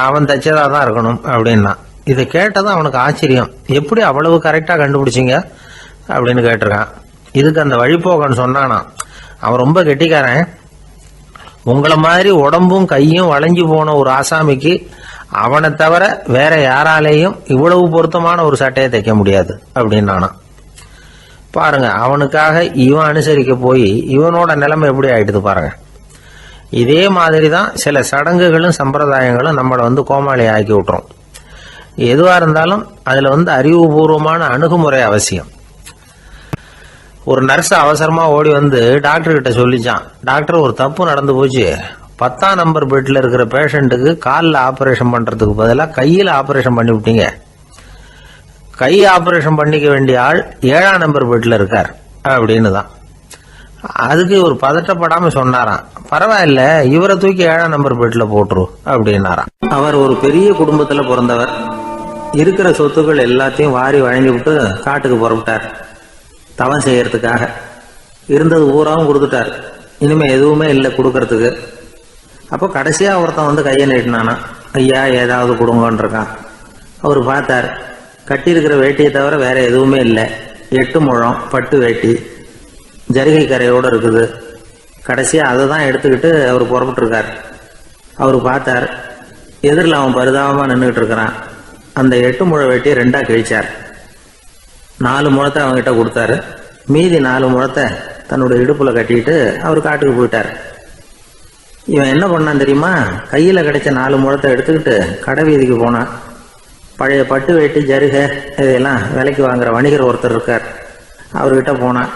அவன் தைச்சதாக தான் இருக்கணும் அப்படின்னா. இதை கேட்டதும் அவனுக்கு ஆச்சரியம். எப்படி அவ்வளவு கரெக்டாக கண்டுபிடிச்சிங்க அப்படின்னு கேட்டிருக்கான். இதுக்கு அந்த வழிபோக்கன்னு சொன்னானா, அவன் ரொம்ப கெட்டிக்காரன். உங்களை மாதிரி உடம்பும் கையும் வளைஞ்சு போன ஒரு ஆசாமிக்கு அவனை தவிர வேற யாராலேயும் இவ்வளவு பொருத்தமான ஒரு சட்டையை தைக்க முடியாது அப்படின்னானா. பாருங்க, அவனுக்காக இவன் அனுசரிக்க போய் இவனோட நிலைமை எப்படி ஆயிடுது பாருங்க. இதே மாதிரி தான் சில சடங்குகளும் சம்பிரதாயங்களும் நம்மளை கோமாளி ஆக்கி விட்டுரும். எதுவாக இருந்தாலும் அதில் அறிவுபூர்வமான அணுகுமுறை அவசியம். ஒரு நர்ஸ் அவசரமாக ஓடி டாக்டர் கிட்ட சொல்லிச்சான், டாக்டர் ஒரு தப்பு நடந்து போச்சு, 10ஆம் நம்பர் பெட்டில் இருக்கிற பேஷண்ட்டுக்கு காலில் ஆப்ரேஷன் பண்ணுறதுக்கு பதிலாக கையில் ஆப்ரேஷன் பண்ணி விட்டீங்க. கை ஆப்ரேஷன் பண்ணிக்க வேண்டிய ஆள் 7ஆம் நம்பர் பெட்டில் இருக்கார் அப்படின்னு தான். அதுக்கு ஒரு பதட்டப்படாமல் சொன்னாராம், பரவாயில்ல இவரை தூக்கி 7ஆம் நம்பர் பெட்டில் போட்டுரு அப்படின்னாராம். அவர் ஒரு பெரிய குடும்பத்தில் பிறந்தவர். இருக்கிற சொத்துக்கள் எல்லாத்தையும் வாரி வழங்கி விட்டு காட்டுக்கு புறப்பட்டார் தவம் செய்யறதுக்காக. இருந்தது ஊராவும் கொடுத்துட்டார். இனிமே எதுவுமே இல்லை கொடுக்கறதுக்கு. அப்போ கடைசியாக ஒருத்தன் கையை நீட்டினானா, ஐயா ஏதாவது கொடுங்கன்றிருக்கான். அவர் பார்த்தார், கட்டியிருக்கிற வேட்டியை தவிர வேற எதுவுமே இல்லை. 8 முழம் பட்டு வேட்டி ஜரிகை கரையோடு இருக்குது. கடைசியாக அதை தான் எடுத்துக்கிட்டு அவர் புறப்பட்டுருக்கார். அவர் பார்த்தார், எதிரில் அவன் பரிதாபமாக நின்றுக்கிட்டு இருக்கிறான். அந்த 8 முழ வேட்டியை 2ஆக கிழிச்சார். 4 முழத்தை அவங்ககிட்ட கொடுத்தாரு. மீதி 4 முழத்தை தன்னோட இடுப்பில் கட்டிட்டு அவர் காட்டுக்கு போயிட்டார். இவன் என்ன பண்ணான் தெரியுமா, கையில் கிடைச்ச 4 முழத்தை எடுத்துக்கிட்டு கடை வீதிக்கு போனான். பழைய பட்டு வேட்டி ஜருகை இதையெல்லாம் விலைக்கு வாங்குற வணிகர் ஒருத்தர் இருக்கார். அவர்கிட்ட போனான்.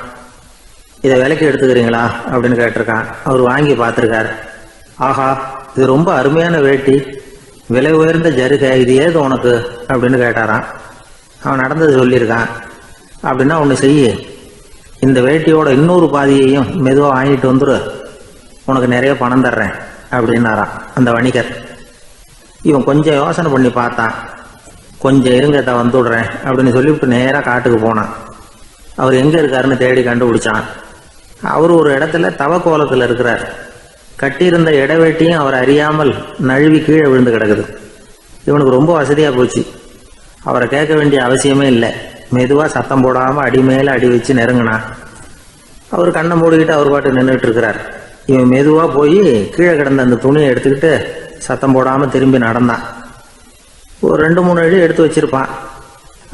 இதை விலைக்கு எடுத்துக்கிறீங்களா அப்படின்னு கேட்டிருக்கான். அவர் வாங்கி பார்த்துருக்கார். ஆஹா, இது ரொம்ப அருமையான வேட்டி, விலை உயர்ந்த ஜருகை, இது ஏது உனக்கு அப்படின்னு கேட்டாரான். அவன் நடந்தது சொல்லியிருக்கான். அப்படின்னா ஒன்று செய்ய, இந்த வேட்டியோட இன்னொரு பாதியையும் மெதுவாக வாங்கிட்டு வந்துரு, உனக்கு நிறைய பணம் தர்றேன் அப்படின்னாரான் அந்த வணிகர். இவன் கொஞ்சம் யோசனை பண்ணி பார்த்தான். கொஞ்சம் இருங்க வந்துடுறேன் அப்படின்னு சொல்லிவிட்டு நேராக காட்டுக்கு போனான். அவர் எங்கே இருக்காருன்னு தேடி கண்டுபிடிச்சான். அவர் ஒரு இடத்துல தவக்கோலத்தில் இருக்கிறார். கட்டியிருந்த இடவேட்டியும் அவர் அறியாமல் நழுவி கீழே விழுந்து கிடக்குது. இவனுக்கு ரொம்ப வசதியாக போச்சு. அவரை கேட்க வேண்டிய அவசியமே இல்லை. மெதுவாக சத்தம் போடாமல் அடி மேலே அடி வச்சு நெருங்கினான். அவர் கண்ணை மூடிக்கிட்டு அவர் பாட்டு நின்றுட்டு இருக்கிறார். இவன் மெதுவாக போய் கீழே கிடந்த அந்த துணியை எடுத்துக்கிட்டு சத்தம் போடாமல் திரும்பி நடந்தான். ஒரு 2-3 அடி எடுத்து வச்சிருப்பான்.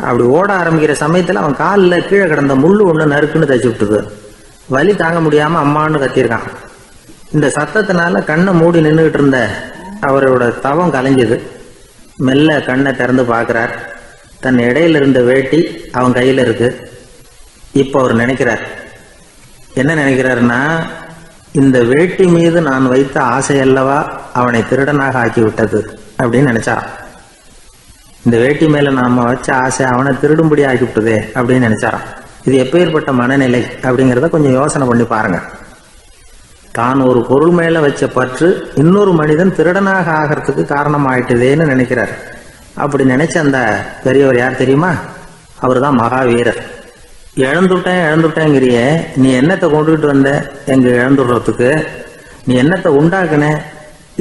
அப்படி ஓட ஆரம்பிக்கிற சமயத்தில் அவன் காலில் கீழே கிடந்த முள்ளு ஒன்று நறுக்குன்னு தைச்சு விட்டுது. வலி தாங்க முடியாமல் அம்மான்னு கத்தியிருக்கான். இந்த சத்தத்தினால கண்ணை மூடி நின்றுகிட்டு இருந்த அவரோட தவம் கலைஞ்சது. மெல்ல கண்ணை திறந்து பார்க்குறார். தன் இடையில இருந்த வேட்டி அவன் கையில் இருக்கு. இப்போ அவர் நினைக்கிறார், என்ன நினைக்கிறாருன்னா, இந்த வேட்டி மீது நான் வைத்த ஆசையல்லவா அவனை திருடனாக ஆக்கி விட்டது அப்படின்னு நினைச்சாரான். இந்த வேட்டி மேல நாம வச்ச ஆசை அவனை திருடும்படி ஆக்கி விட்டதே அப்படின்னு நினைச்சாரான். இது எப்பேற்பட்ட மனநிலை அப்படிங்கிறத கொஞ்சம் யோசனை பண்ணி பாருங்க. தான் ஒரு பொருள் மேல வச்ச பற்று இன்னொரு மனிதன் திருடனாக ஆகிறதுக்கு காரணம் ஆயிட்டுதேன்னு நினைக்கிறார். அப்படி நினைச்ச அந்த பெரியவர் யார் தெரியுமா? அவர் தான் மகாவீரர். இழந்துட்டேங்கிறிய, நீ என்னத்தை கொண்டுகிட்டு வந்த எங்க இழந்துடுறதுக்கு? நீ என்னத்தை உண்டாக்குன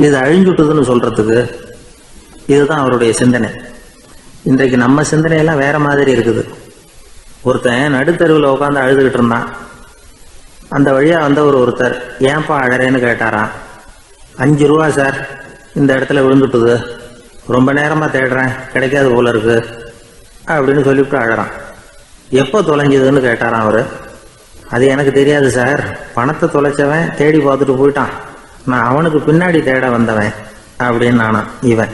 இது அழிஞ்சுட்டுதுன்னு சொல்றதுக்கு? இதுதான் அவருடைய சிந்தனை. இன்றைக்கு நம்ம சிந்தனையெல்லாம் வேற மாதிரி இருக்குது. ஒருத்தன் நடுத்தருவில் உட்காந்து அழுதுகிட்டு இருந்தான். அந்த வழியா ஒருத்தர் ஏன்பா அழறேன்னு கேட்டாராம். 5 ரூபா சார், இந்த இடத்துல விழுந்துட்டுது, ரொம்ப நேரமா தேடுறேன், கிடைக்காது போல இருக்கு அப்படின்னு சொல்லிவிட்டு அழறான். எப்போ தொலைஞ்சதுன்னு கேட்டாராம் அவரு. அது எனக்கு தெரியாது சார், பணத்தை தொலைச்சவன் தேடி பார்த்துட்டு போயிட்டான், நான் அவனுக்கு பின்னாடி தேட வந்தவன் அப்படின்னு நானா இவன்.